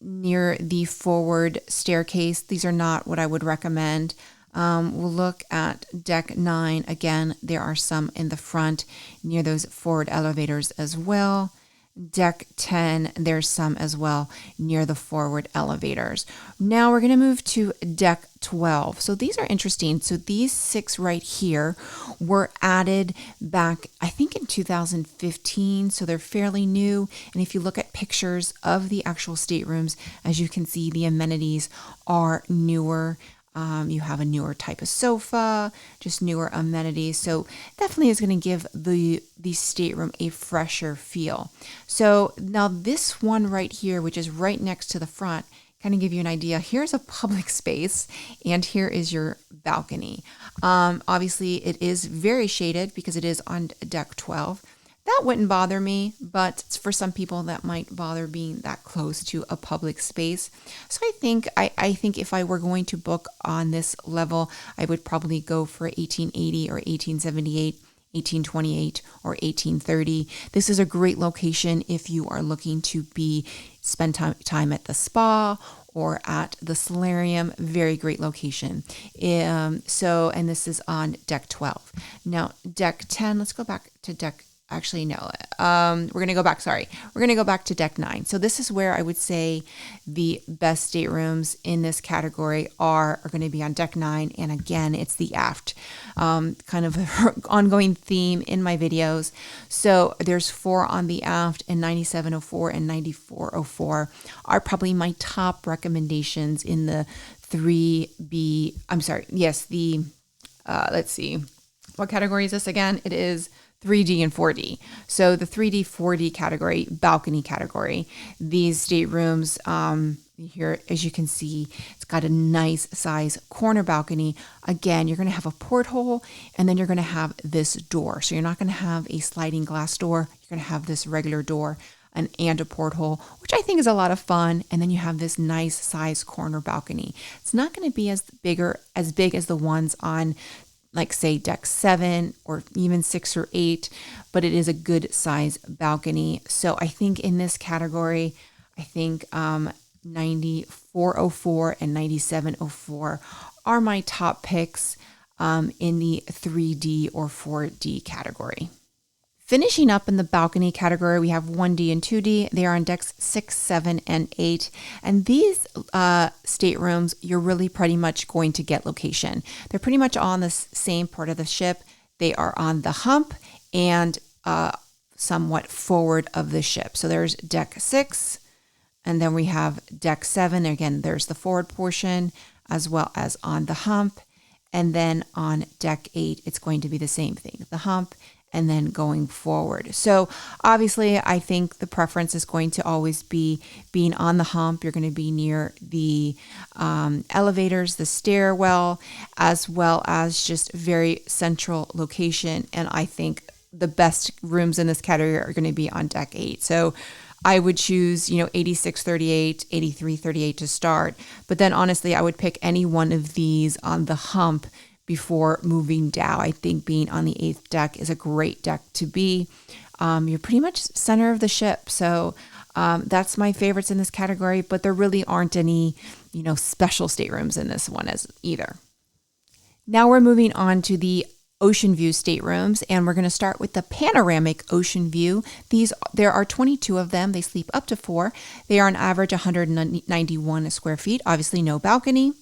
near the forward staircase. These are not what I would recommend. We'll look at deck 9. Again, there are some in the front near those forward elevators as well. Deck 10, there's some as well near the forward elevators. Now we're going to move to deck 12. So these are interesting. So these 6 right here were added back, I think in 2015. So they're fairly new. And if you look at pictures of the actual staterooms, as you can see, the amenities are newer. You have a newer type of sofa, just newer amenities. So definitely is going to give the stateroom a fresher feel. So now this one right here, which is right next to the front, kind of give you an idea. Here's a public space and here is your balcony. Obviously it is very shaded because it is on deck 12. That wouldn't bother me, but for some people that might bother being that close to a public space. So I think if I were going to book on this level, I would probably go for 1880 or 1878, 1828 or 1830. This is a great location if you are looking to spend time at the spa or at the solarium. Very great location. And this is on deck 12. Now deck 10, let's go back to deck. Actually, no, we're going to go back. Sorry. We're going to go back to deck 9. So this is where I would say the best staterooms in this category are going to be on deck 9. And again, it's the aft, kind of ongoing theme in my videos. So there's 4 on the aft, and 9704 and 9404 are probably my top recommendations in the 3B. I'm sorry. Yes. Let's see. What category is this again? It is 3D and 4D. So the 3D, 4D category, balcony category, these staterooms, here, as you can see, it's got a nice size corner balcony. Again, you're going to have a porthole and then you're going to have this door. So you're not going to have a sliding glass door. You're going to have this regular door and a porthole, which I think is a lot of fun. And then you have this nice size corner balcony. It's not going to be as big as the ones on, like say deck 7 or even 6 or 8, but it is a good size balcony. So I think in this category, 9404 and 9704 are my top picks in the 3D or 4D category. Finishing up in the balcony category, we have 1D and 2D. They are on decks 6, 7, and 8. And these staterooms, you're really pretty much going to get location. They're pretty much on the same part of the ship. They are on the hump and somewhat forward of the ship. So there's deck 6, and then we have deck 7. Again, there's the forward portion as well as on the hump. And then on deck 8, it's going to be the same thing, the hump and then going forward. So obviously, I think the preference is going to always be being on the hump. You're going to be near the elevators, the stairwell, as well as just very central location. And I think the best rooms in this category are going to be on deck 8. So I would choose, 8638, 8338 to start. But then honestly, I would pick any one of these on the hump before moving down. I think being on the 8th deck is a great deck to be. You're pretty much center of the ship. So that's my favorites in this category, but there really aren't any, special staterooms in this one as either. Now we're moving on to the Ocean View staterooms, and we're going to start with the Panoramic Oceanview. There are 22 of them. They sleep up to 4. They are on average 191 square feet, obviously no balcony,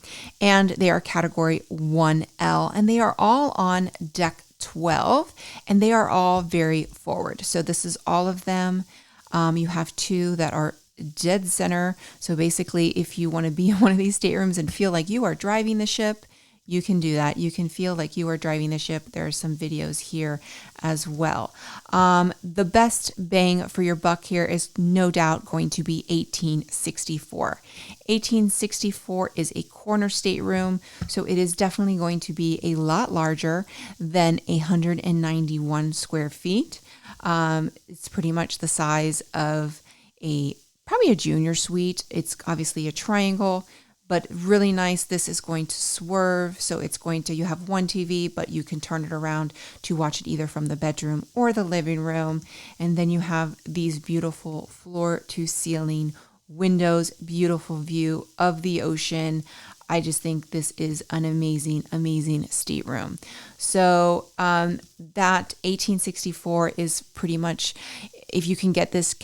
and they are category 1L, and they are all on deck 12, and they are all very forward. So this is all of them. You have 2 that are dead center. So basically, if you want to be in one of these staterooms and feel like you are driving the ship, you can do that. You can feel like you are driving the ship. There are some videos here as well. The best bang for your buck here is no doubt going to be 1864. 1864 is a corner stateroom, so it is definitely going to be a lot larger than 191 square feet. It's pretty much the size of probably a junior suite. It's obviously a triangle, but really nice. This is going to swerve. So you have one TV, but you can turn it around to watch it either from the bedroom or the living room. And then you have these beautiful floor to ceiling windows, beautiful view of the ocean. I just think this is an amazing, amazing stateroom. So that 1864 is pretty much, if you can get this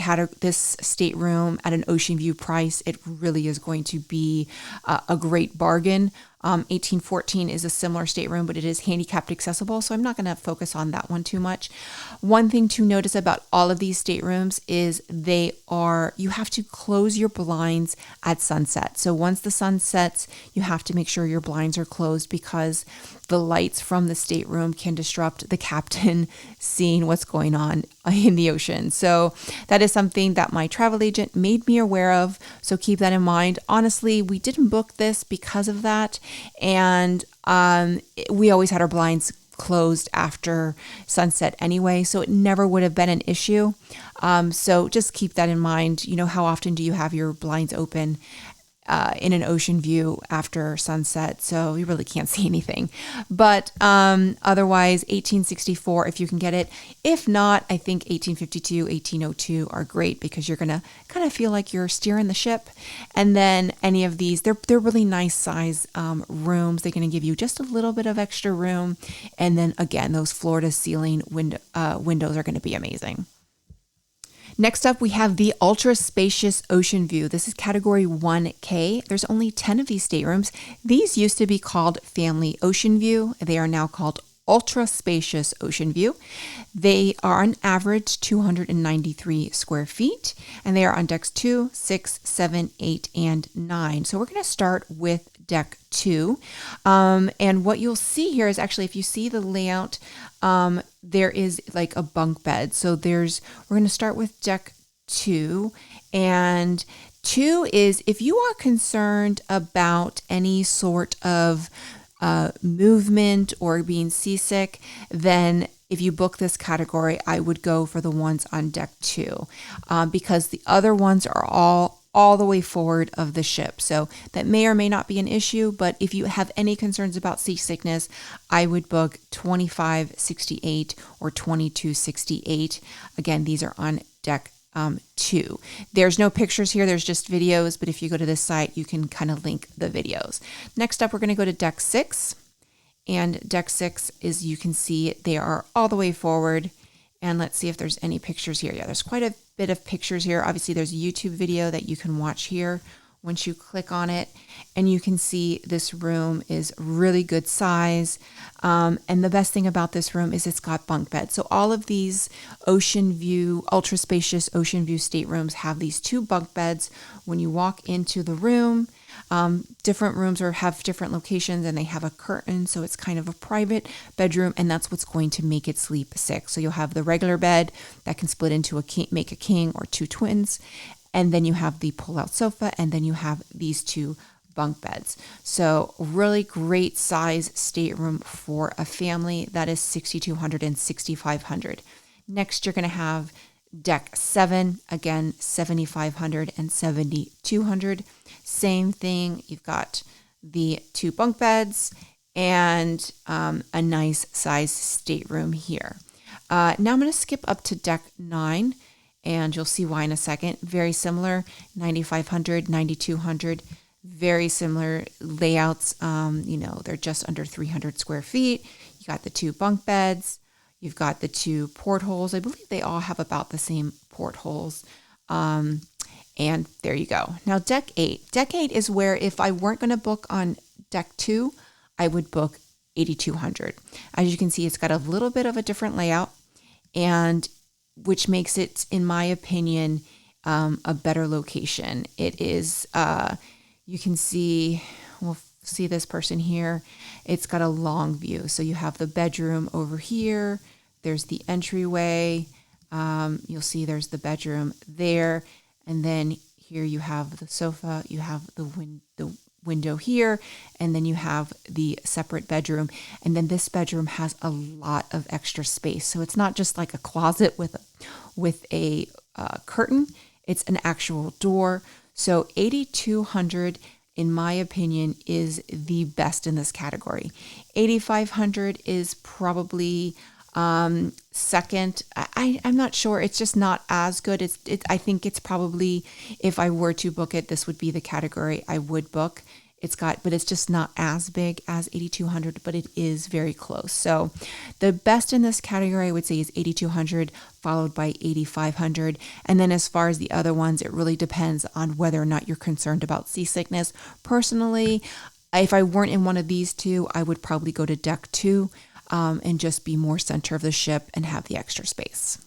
stateroom at an ocean view price, it really is going to be a great bargain. 1814 is a similar stateroom, but it is handicapped accessible, so I'm not going to focus on that one too much. One thing to notice about all of these staterooms is you have to close your blinds at sunset. So once the sun sets, you have to make sure your blinds are closed because the lights from the stateroom can disrupt the captain seeing what's going on in the ocean. So that is something that my travel agent made me aware of. So keep that in mind. Honestly, we didn't book this because of that. And we always had our blinds closed after sunset anyway, so it never would have been an issue. So just keep that in mind. How often do you have your blinds open in an ocean view after sunset? So you really can't see anything. But otherwise, 1864, if you can get it. If not, I think 1852, 1802 are great because you're going to kind of feel like you're steering the ship. And then any of these, they're really nice size rooms. They're going to give you just a little bit of extra room. And then again, those floor to ceiling windows are going to be amazing. Next up, we have the Ultra Spacious Oceanview. This is category 1K. There's only 10 of these staterooms. These used to be called Family Oceanview. They are now called Ultra Spacious Oceanview. They are on average 293 square feet, and they are on decks 2, 6, 7, 8, and 9. So we're going to start with deck 2. And what you'll see here is actually, if you see the layout, there is like a bunk bed. So we're going to start with deck 2, and 2 is if you are concerned about any sort of movement or being seasick, then if you book this category, I would go for the ones on deck 2 because the other ones are all the way forward of the ship. So that may or may not be an issue, but if you have any concerns about seasickness, I would book 2568 or 2268. Again, these are on deck 2. There's no pictures here, there's just videos, but if you go to this site, you can kind of link the videos. Next up, we're going to go to deck 6. And deck 6 is, you can see they are all the way forward. And let's see if there's any pictures here. Yeah, there's quite a bit of pictures here. Obviously, there's a YouTube video that you can watch here once you click on it. And you can see this room is really good size. And the best thing about this room is it's got bunk beds. So all of these ocean view, ultra spacious ocean view staterooms have these 2 bunk beds. When you walk into the room, different rooms have different locations and they have a curtain. So it's kind of a private bedroom, and that's what's going to make it sleep 6. So you'll have the regular bed that can split into make a king or 2 twins. And then you have the pull-out sofa, and then you have these 2 bunk beds. So really great size stateroom for a family. That is 6,200 and 6,500. Next, you're going to have Deck 7, again, 7,500 and 7,200. Same thing. You've got the 2 bunk beds and a nice size stateroom here. Now I'm going to skip up to deck 9, and you'll see why in a second. Very similar, 9,500, 9,200, very similar layouts. They're just under 300 square feet. You got the 2 bunk beds. You've got the 2 portholes. I believe they all have about the same portholes. And there you go. Now, deck 8. Deck 8 is where if I weren't going to book on deck 2, I would book 8,200. As you can see, it's got a little bit of a different layout, and which makes it, in my opinion, a better location. It is, you can see, we'll see this person here. It's got a long view. So you have the bedroom over here. There's the entryway. You'll see there's the bedroom there. And then here you have the sofa. You have the window here. And then you have the separate bedroom. And then this bedroom has a lot of extra space. So it's not just like a closet with a curtain. It's an actual door. So 8,200, in my opinion, is the best in this category. 8,500 is probably second. I'm not sure. It's just not as good. I think it's probably, if I were to book it, this would be the category I would book. But it's just not as big as 8,200, but it is very close. So the best in this category I would say is 8,200, followed by 8,500. And then as far as the other ones, it really depends on whether or not you're concerned about seasickness. Personally, if I weren't in one of these 2, I would probably go to deck 2 and just be more center of the ship and have the extra space.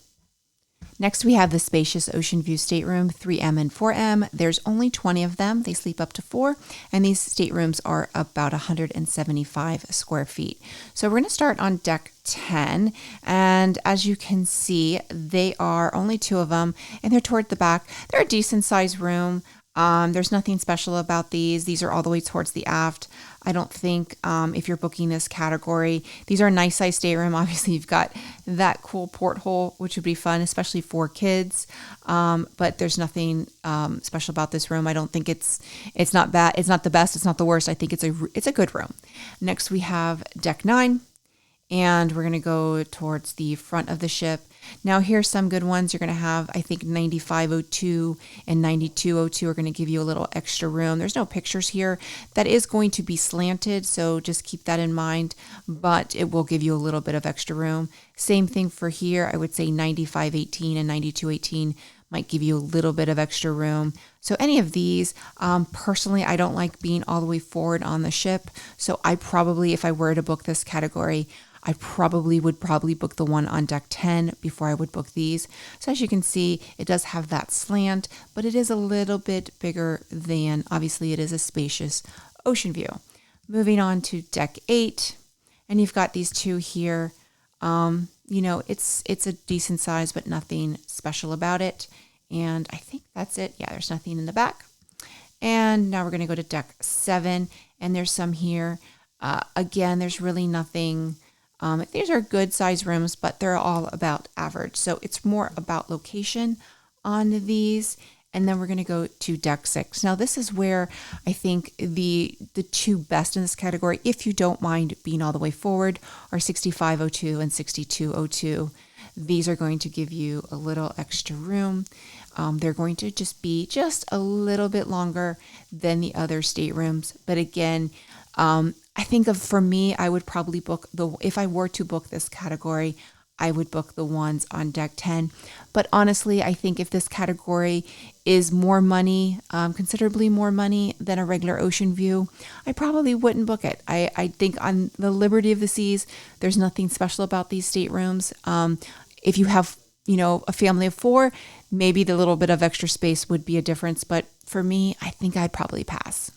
Next, we have the Spacious Oceanview Stateroom, 3M and 4M. There's only 20 of them. They sleep up to 4, and these staterooms are about 175 square feet. So we're going to start on deck 10, and as you can see, they are only 2 of them, and they're toward the back. They're a decent sized room. There's nothing special about these. These are all the way towards the aft. I don't think if you're booking this category, these are a nice size stateroom. Obviously, you've got that cool porthole, which would be fun, especially for kids. But there's nothing special about this room. I don't think it's not bad. It's not the best. It's not the worst. I think it's a good room. Next, we have deck 9. And we're going to go towards the front of the ship. Now, here's some good ones. You're going to have, I think, 9502 and 9202 are going to give you a little extra room. There's no pictures here. That is going to be slanted, so just keep that in mind. But it will give you a little bit of extra room. Same thing for here. I would say 9518 and 9218 might give you a little bit of extra room. So any of these, personally, I don't like being all the way forward on the ship. So I probably, if I were to book this category, I would book the one on deck 10 before I would book these. So as you can see, it does have that slant, but it is a little bit bigger than, obviously it is a Spacious Oceanview. Moving on to deck 8, and you've got these 2 here. It's a decent size, but nothing special about it. And I think that's it. Yeah, there's nothing in the back. And now we're going to go to deck 7, and there's some here. Again, there's really nothing. These are good size rooms, but they're all about average. So it's more about location on these. And then we're going to go to deck 6. Now, this is where I think the 2 best in this category, if you don't mind being all the way forward, are 6502 and 6202. These are going to give you a little extra room. They're going to just be just a little bit longer than the other staterooms. But again, I think for me, I would probably if I were to book this category, I would book the ones on deck 10. But honestly, I think if this category is more money, considerably more money than a regular ocean view, I probably wouldn't book it. I think on the Liberty of the Seas, there's nothing special about these staterooms. If you have, a family of 4, maybe the little bit of extra space would be a difference. But for me, I think I'd probably pass.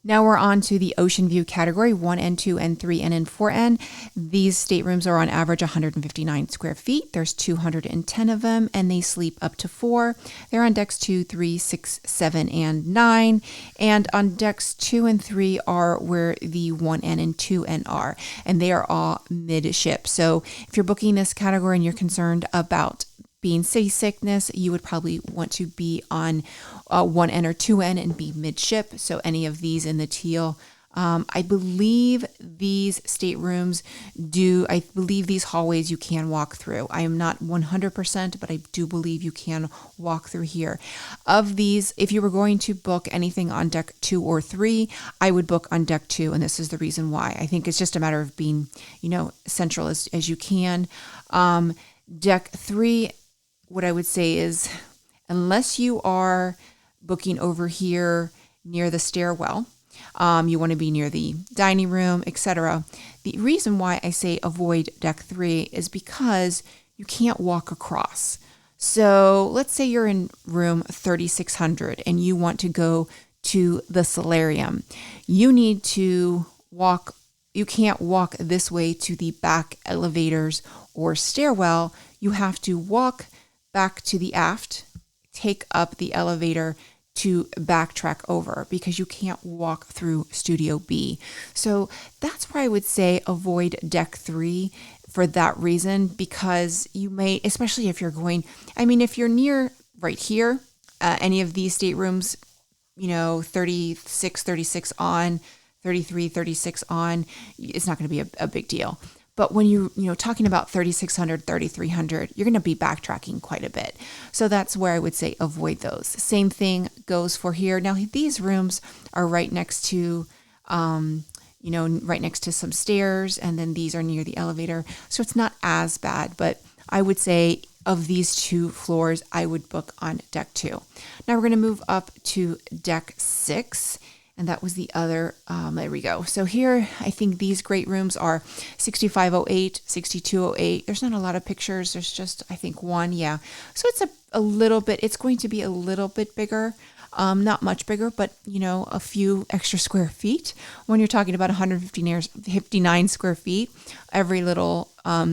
Now we're on to the Ocean View category, 1N, 2N, 3N, and 4N. These staterooms are on average 159 square feet. There's 210 of them, and they sleep up to 4. They're on decks 2, 3, 6, 7, and 9. And on decks 2 and 3 are where the 1N and 2N are, and they are all midship. So if you're booking this category and you're concerned about being seasickness, you would probably want to be on 1N or 2N and be midship. So any of these in the teal. I believe these staterooms I believe these hallways you can walk through. I am not 100%, but I do believe you can walk through here. Of these, if you were going to book anything on deck 2 or 3, I would book on deck 2, and this is the reason why. I think it's just a matter of being, central as you can. Deck 3, what I would say is, unless you are booking over here near the stairwell, you want to be near the dining room, etc. The reason why I say avoid deck 3 is because you can't walk across. So let's say you're in room 3600 and you want to go to the solarium. You need to walk. You can't walk this way to the back elevators or stairwell. You have to walk back to the aft, take up the elevator to backtrack over, because you can't walk through Studio B. So that's why I would say avoid deck 3 for that reason, because you may, especially if you're going, if you're near right here, any of these staterooms, 36 on, 33, 36 on, it's not going to be a big deal. But when talking about 3600, 3300, you're going to be backtracking quite a bit. So that's where I would say avoid those. Same thing goes for here. Now, these rooms are right next to, right next to some stairs, and then these are near the elevator. So it's not as bad, but I would say of these 2 floors, I would book on deck 2. Now we're going to move up to deck 6. And that was the other, there we go. So here, I think these great rooms are 6508, 6208. There's not a lot of pictures. There's just, I think, one. Yeah. So it's it's going to be a little bit bigger. Not much bigger, but, a few extra square feet. When you're talking about 159 square feet, every little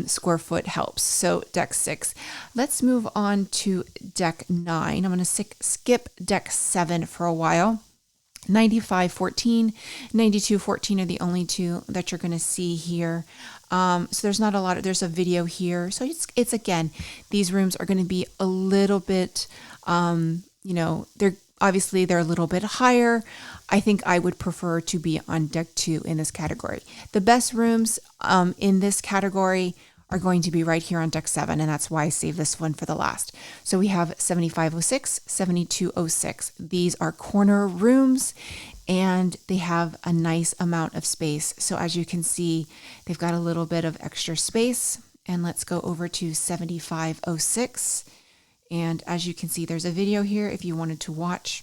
square foot helps. So deck 6. Let's move on to deck 9. I'm going to skip deck 7 for a while. 9514, 9214 are the only 2 that you're going to see here. So there's not a lot there's a video here. So it's again, these rooms are going to be a little bit, they're a little bit higher. I think I would prefer to be on deck 2 in this category. The best rooms in this category are going to be right here on deck 7, and that's why I saved this one for the last. So we have 7506, 7206. These are corner rooms, and they have a nice amount of space. So as you can see, they've got a little bit of extra space. And let's go over to 7506. And as you can see, there's a video here if you wanted to watch.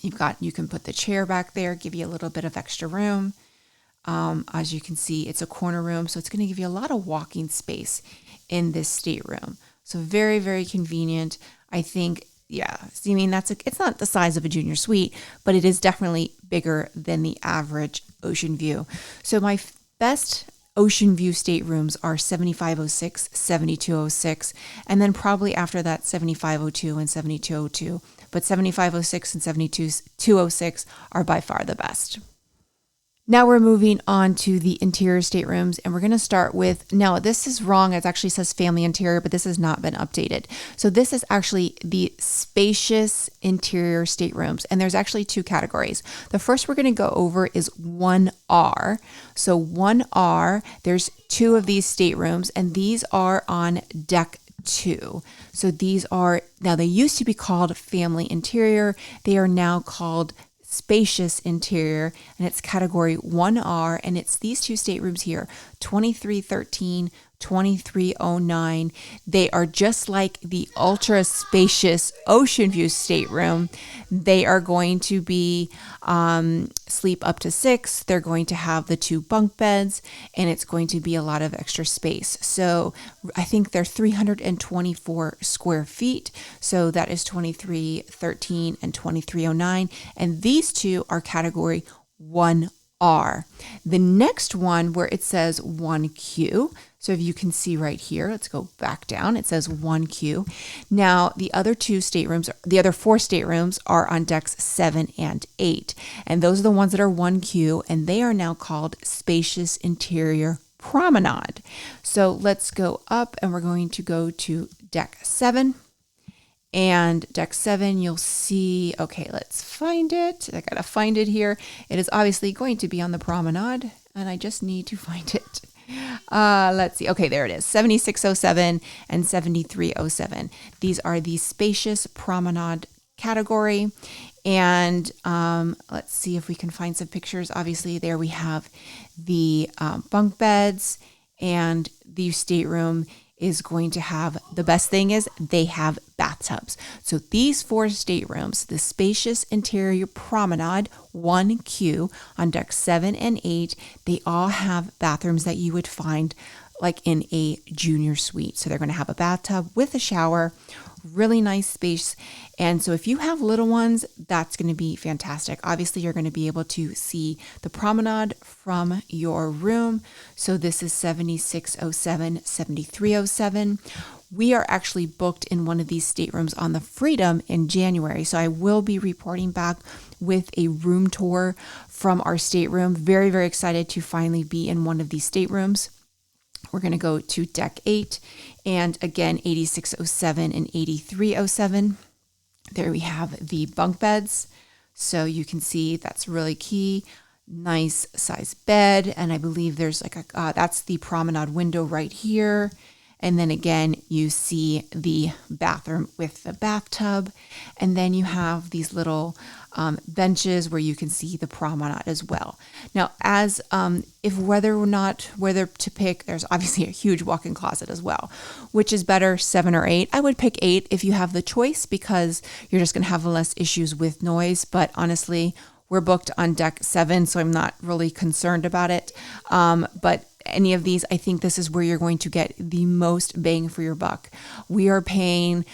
You can put the chair back there, give you a little bit of extra room. As you can see, it's a corner room, so it's going to give you a lot of walking space in this stateroom. So very, very convenient. I think, yeah, it's not the size of a junior suite, but it is definitely bigger than the average ocean view. So my best ocean view staterooms are 7506, 7206, and then probably after that 7502 and 7202. But 7506 and 7206 are by far the best. Now we're moving on to the interior staterooms, and we're going to start with, now this is wrong, it actually says family interior, but this has not been updated. So this is actually the spacious interior staterooms, and there's actually 2 categories. The first we're going to go over is 1R. So 1R, there's 2 of these staterooms, and these are on deck 2. So these are, now they used to be called family interior, they are now called Spacious Interior, and it's category 1R, and it's these 2 staterooms here, 2313, 2309. They are just like the ultra spacious Oceanview stateroom. They are going to be sleep up to 6. They're going to have the 2 bunk beds, and it's going to be a lot of extra space. So I think they're 324 square feet. So that is 2313 and 2309. And these 2 are category 1R. The next one where it says 1Q. So if you can see right here, let's go back down. It says 1Q. Now, the other 4 staterooms are on decks 7 and 8. And those are the ones that are 1Q, and they are now called Spacious Interior Promenade. So let's go up and we're going to go to deck 7. And deck 7, you'll see, okay, let's find it. I gotta find it here. It is obviously going to be on the Promenade, and I just need to find it. Let's see. Okay, there it is. 7607 and 7307. These are the Spacious Promenade category. And let's see if we can find some pictures. Obviously, there we have the bunk beds, and the stateroom is going to have, the best thing is they have bathtubs. So these 4 staterooms, the Spacious Interior Promenade 1Q on deck 7 and 8, they all have bathrooms that you would find like in a junior suite. So they're going to have a bathtub with a shower, really nice space. And so if you have little ones, that's going to be fantastic. Obviously, you're going to be able to see the promenade from your room. So this is 7607, 7307. We are actually booked in one of these staterooms on the Freedom in January. So I will be reporting back with a room tour from our stateroom. Very, very excited to finally be in one of these staterooms. We're going to go to deck 8, and again, 8607 and 8307. There we have the bunk beds. So you can see that's really key. Nice size bed. And I believe there's like that's the promenade window right here. And then again, you see the bathroom with the bathtub. And then you have these little benches where you can see the promenade as well. Now, as if whether to pick, there's obviously a huge walk-in closet as well. Which is better, 7 or 8? I would pick 8 if you have the choice, because you're just going to have less issues with noise. But honestly, we're booked on deck 7, so I'm not really concerned about it. But any of these, I think this is where you're going to get the most bang for your buck. We're paying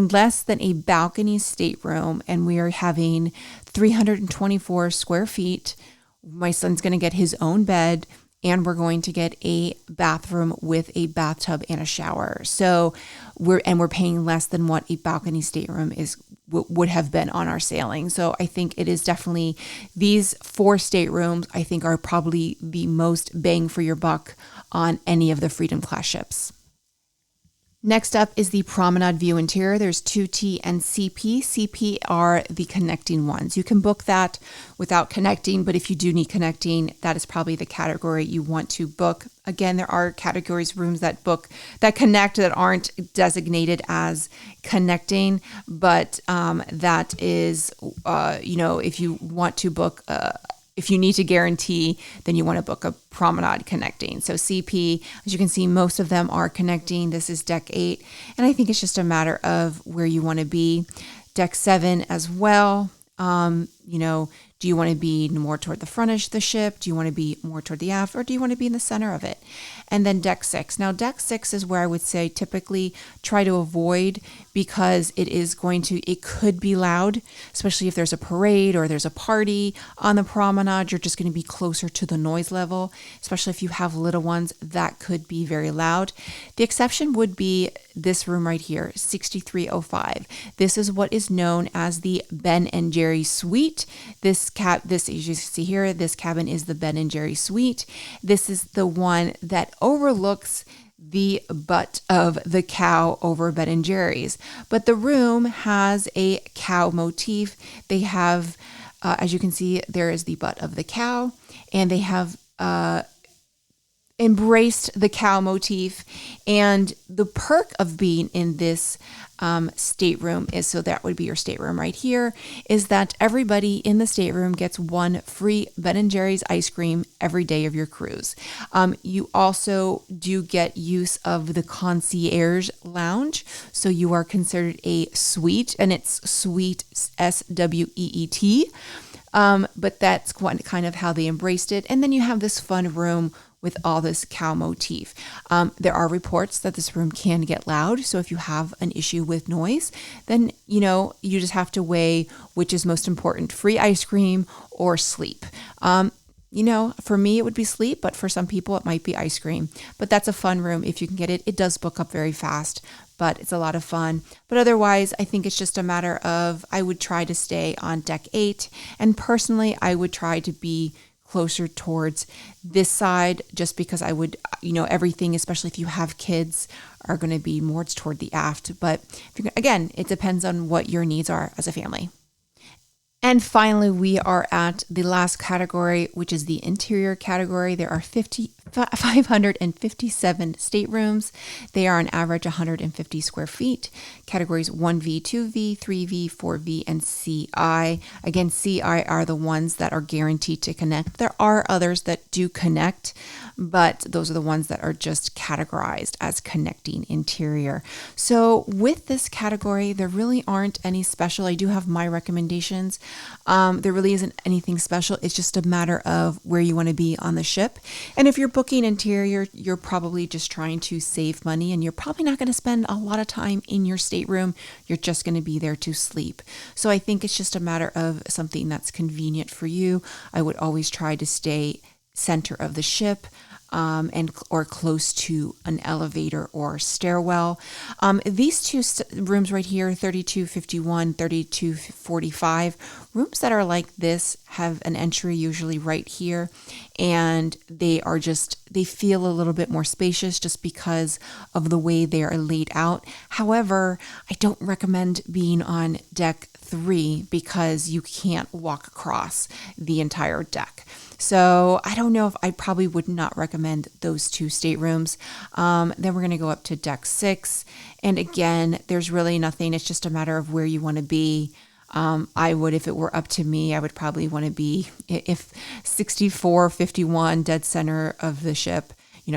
less than a balcony stateroom, and we are having 324 square feet. My son's going to get his own bed, and we're going to get a bathroom with a bathtub and a shower. So we're paying less than what a balcony stateroom would have been on our sailing. So I think it is definitely, these 4 staterooms I think are probably the most bang for your buck on any of the Freedom class ships. Next up is the Promenade View Interior. There's 2T and CP. CP are the connecting ones. You can book that without connecting, but if you do need connecting, that is probably the category you want to book. Again, there are categories, rooms that connect that aren't designated as connecting, but that is, if you want to book if you need to guarantee, then you want to book a promenade connecting. So CP, as you can see, most of them are connecting. This is deck 8. And I think it's just a matter of where you want to be. Deck 7 as well. Do you want to be more toward the front of the ship? Do you want to be more toward the aft? Or do you want to be in the center of it? And then deck 6. Now, deck 6 is where I would say typically try to avoid, because it could be loud, especially if there's a parade or there's a party on the promenade. You're just going to be closer to the noise level, especially if you have little ones. That could be very loud. The exception would be this room right here, 6305. This is what is known as the Ben and Jerry Suite. This as you see here, this cabin is the Ben and Jerry Suite. This is the one that overlooks the butt of the cow over Ben and Jerry's. But the room has a cow motif. They have, as you can see, there is the butt of the cow, and they have embraced the cow motif. And the perk of being in this stateroom is, so that would be your stateroom right here, is that everybody in the stateroom gets 1 free Ben & Jerry's ice cream every day of your cruise. You also do get use of the concierge lounge. So you are considered a suite, and it's suite SWEET. But that's kind of how they embraced it. And then you have this fun room with all this cow motif. There are reports that this room can get loud. So if you have an issue with noise, then, you just have to weigh which is most important, free ice cream or sleep. For me, it would be sleep, but for some people, it might be ice cream. But that's a fun room if you can get it. It does book up very fast, but it's a lot of fun. But otherwise, I think it's just a matter of, I would try to stay on deck 8. And personally, I would try to be closer towards this side, just because I would, everything, especially if you have kids, are going to be more toward the aft. But again, it depends on what your needs are as a family. And finally, we are at the last category, which is the interior category. There are 557 staterooms. They are on average 150 square feet. Categories 1V, 2V, 3V, 4V, and CI. Again, CI are the ones that are guaranteed to connect. There are others that do connect, but those are the ones that are just categorized as connecting interior. So with this category, there really aren't any special. I do have my recommendations. There really isn't anything special. It's just a matter of where you want to be on the ship. And if you're booking interior, you're probably just trying to save money, and you're probably not going to spend a lot of time in your stateroom. You're just going to be there to sleep. So I think it's just a matter of something that's convenient for you. I would always try to stay center of the ship. Or close to an elevator or stairwell. These two rooms right here, 3251, 3245, rooms that are like this have an entry usually right here, and they feel a little bit more spacious just because of the way they are laid out. However, I don't recommend being on deck 3 because you can't walk across the entire deck. So I don't know if I probably would not recommend those two staterooms. Then we're going to go up to deck 6. And again, there's really nothing. It's just a matter of where you want to be. If it were up to me, I would probably want to be, if 6451, dead center of the ship,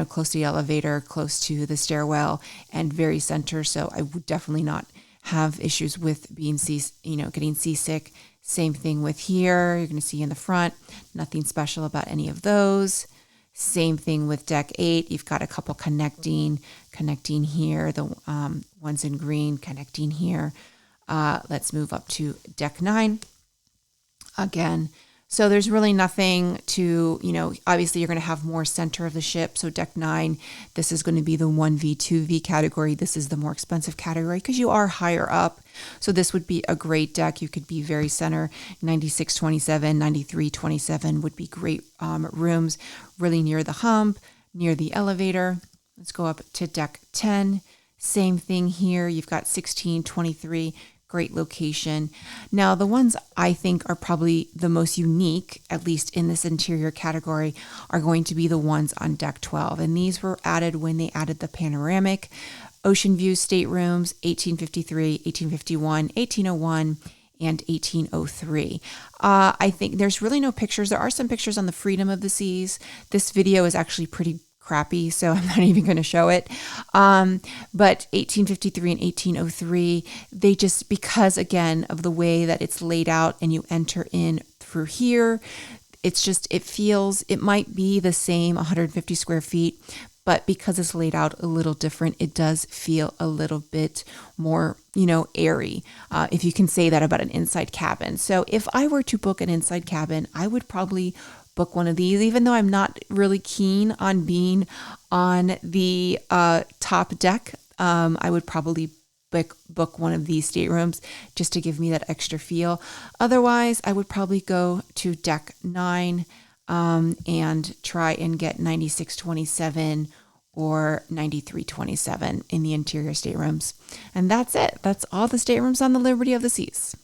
close to the elevator, close to the stairwell, and very center. So I would definitely not have issues with being getting seasick. Same thing with here. You're going to see in the front, nothing special about any of those. Same thing with deck 8. You've got a couple connecting here. The ones in green connecting here. Let's move up to deck 9. Again, so there's really nothing to, obviously you're going to have more center of the ship. So deck 9, this is going to be the 1V, 2V category. This is the more expensive category because you are higher up. So this would be a great deck. You could be very center. 9627, 9327 would be great rooms, really near the hump, near the elevator. Let's go up to deck 10. Same thing here. You've got 1623. Great location. Now, the ones I think are probably the most unique, at least in this interior category, are going to be the ones on deck 12. And these were added when they added the Panoramic Oceanview staterooms, 1853, 1851, 1801, and 1803. I think there's really no pictures. There are some pictures on the Freedom of the Seas. This video is actually pretty crappy, so I'm not even going to show it. But 1853 and 1803, they just, because again of the way that it's laid out and you enter in through here, it might be the same 150 square feet, but because it's laid out a little different, it does feel a little bit more, airy, if you can say that about an inside cabin. So if I were to book an inside cabin, I would probably book one of these, even though I'm not really keen on being on the top deck. I would probably book one of these staterooms just to give me that extra feel. Otherwise, I would probably go to deck 9 and try and get 9627 or 9327 in the interior staterooms. And that's it. That's all the staterooms on the Liberty of the Seas.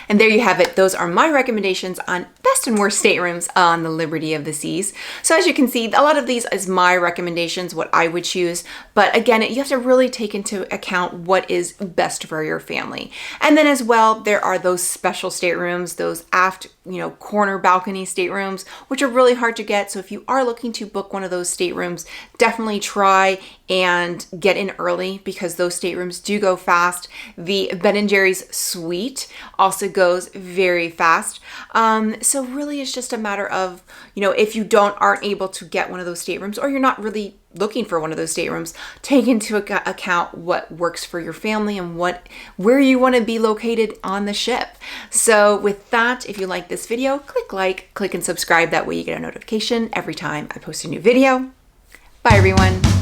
And there you have it. Those are my recommendations on best and worst staterooms on the Liberty of the Seas. So as you can see, a lot of these is my recommendations, what I would choose. But again, you have to really take into account what is best for your family. And then as well, there are those special staterooms, those aft, corner balcony staterooms, which are really hard to get. So if you are looking to book one of those staterooms, definitely try and get in early because those staterooms do go fast. The Ben & Jerry's Suite also goes very fast. So really it's just a matter of, if you aren't able to get one of those staterooms or you're not really looking for one of those staterooms, take into account what works for your family and where you want to be located on the ship. So with that, if you like this video, click and subscribe. That way you get a notification every time I post a new video. Bye everyone.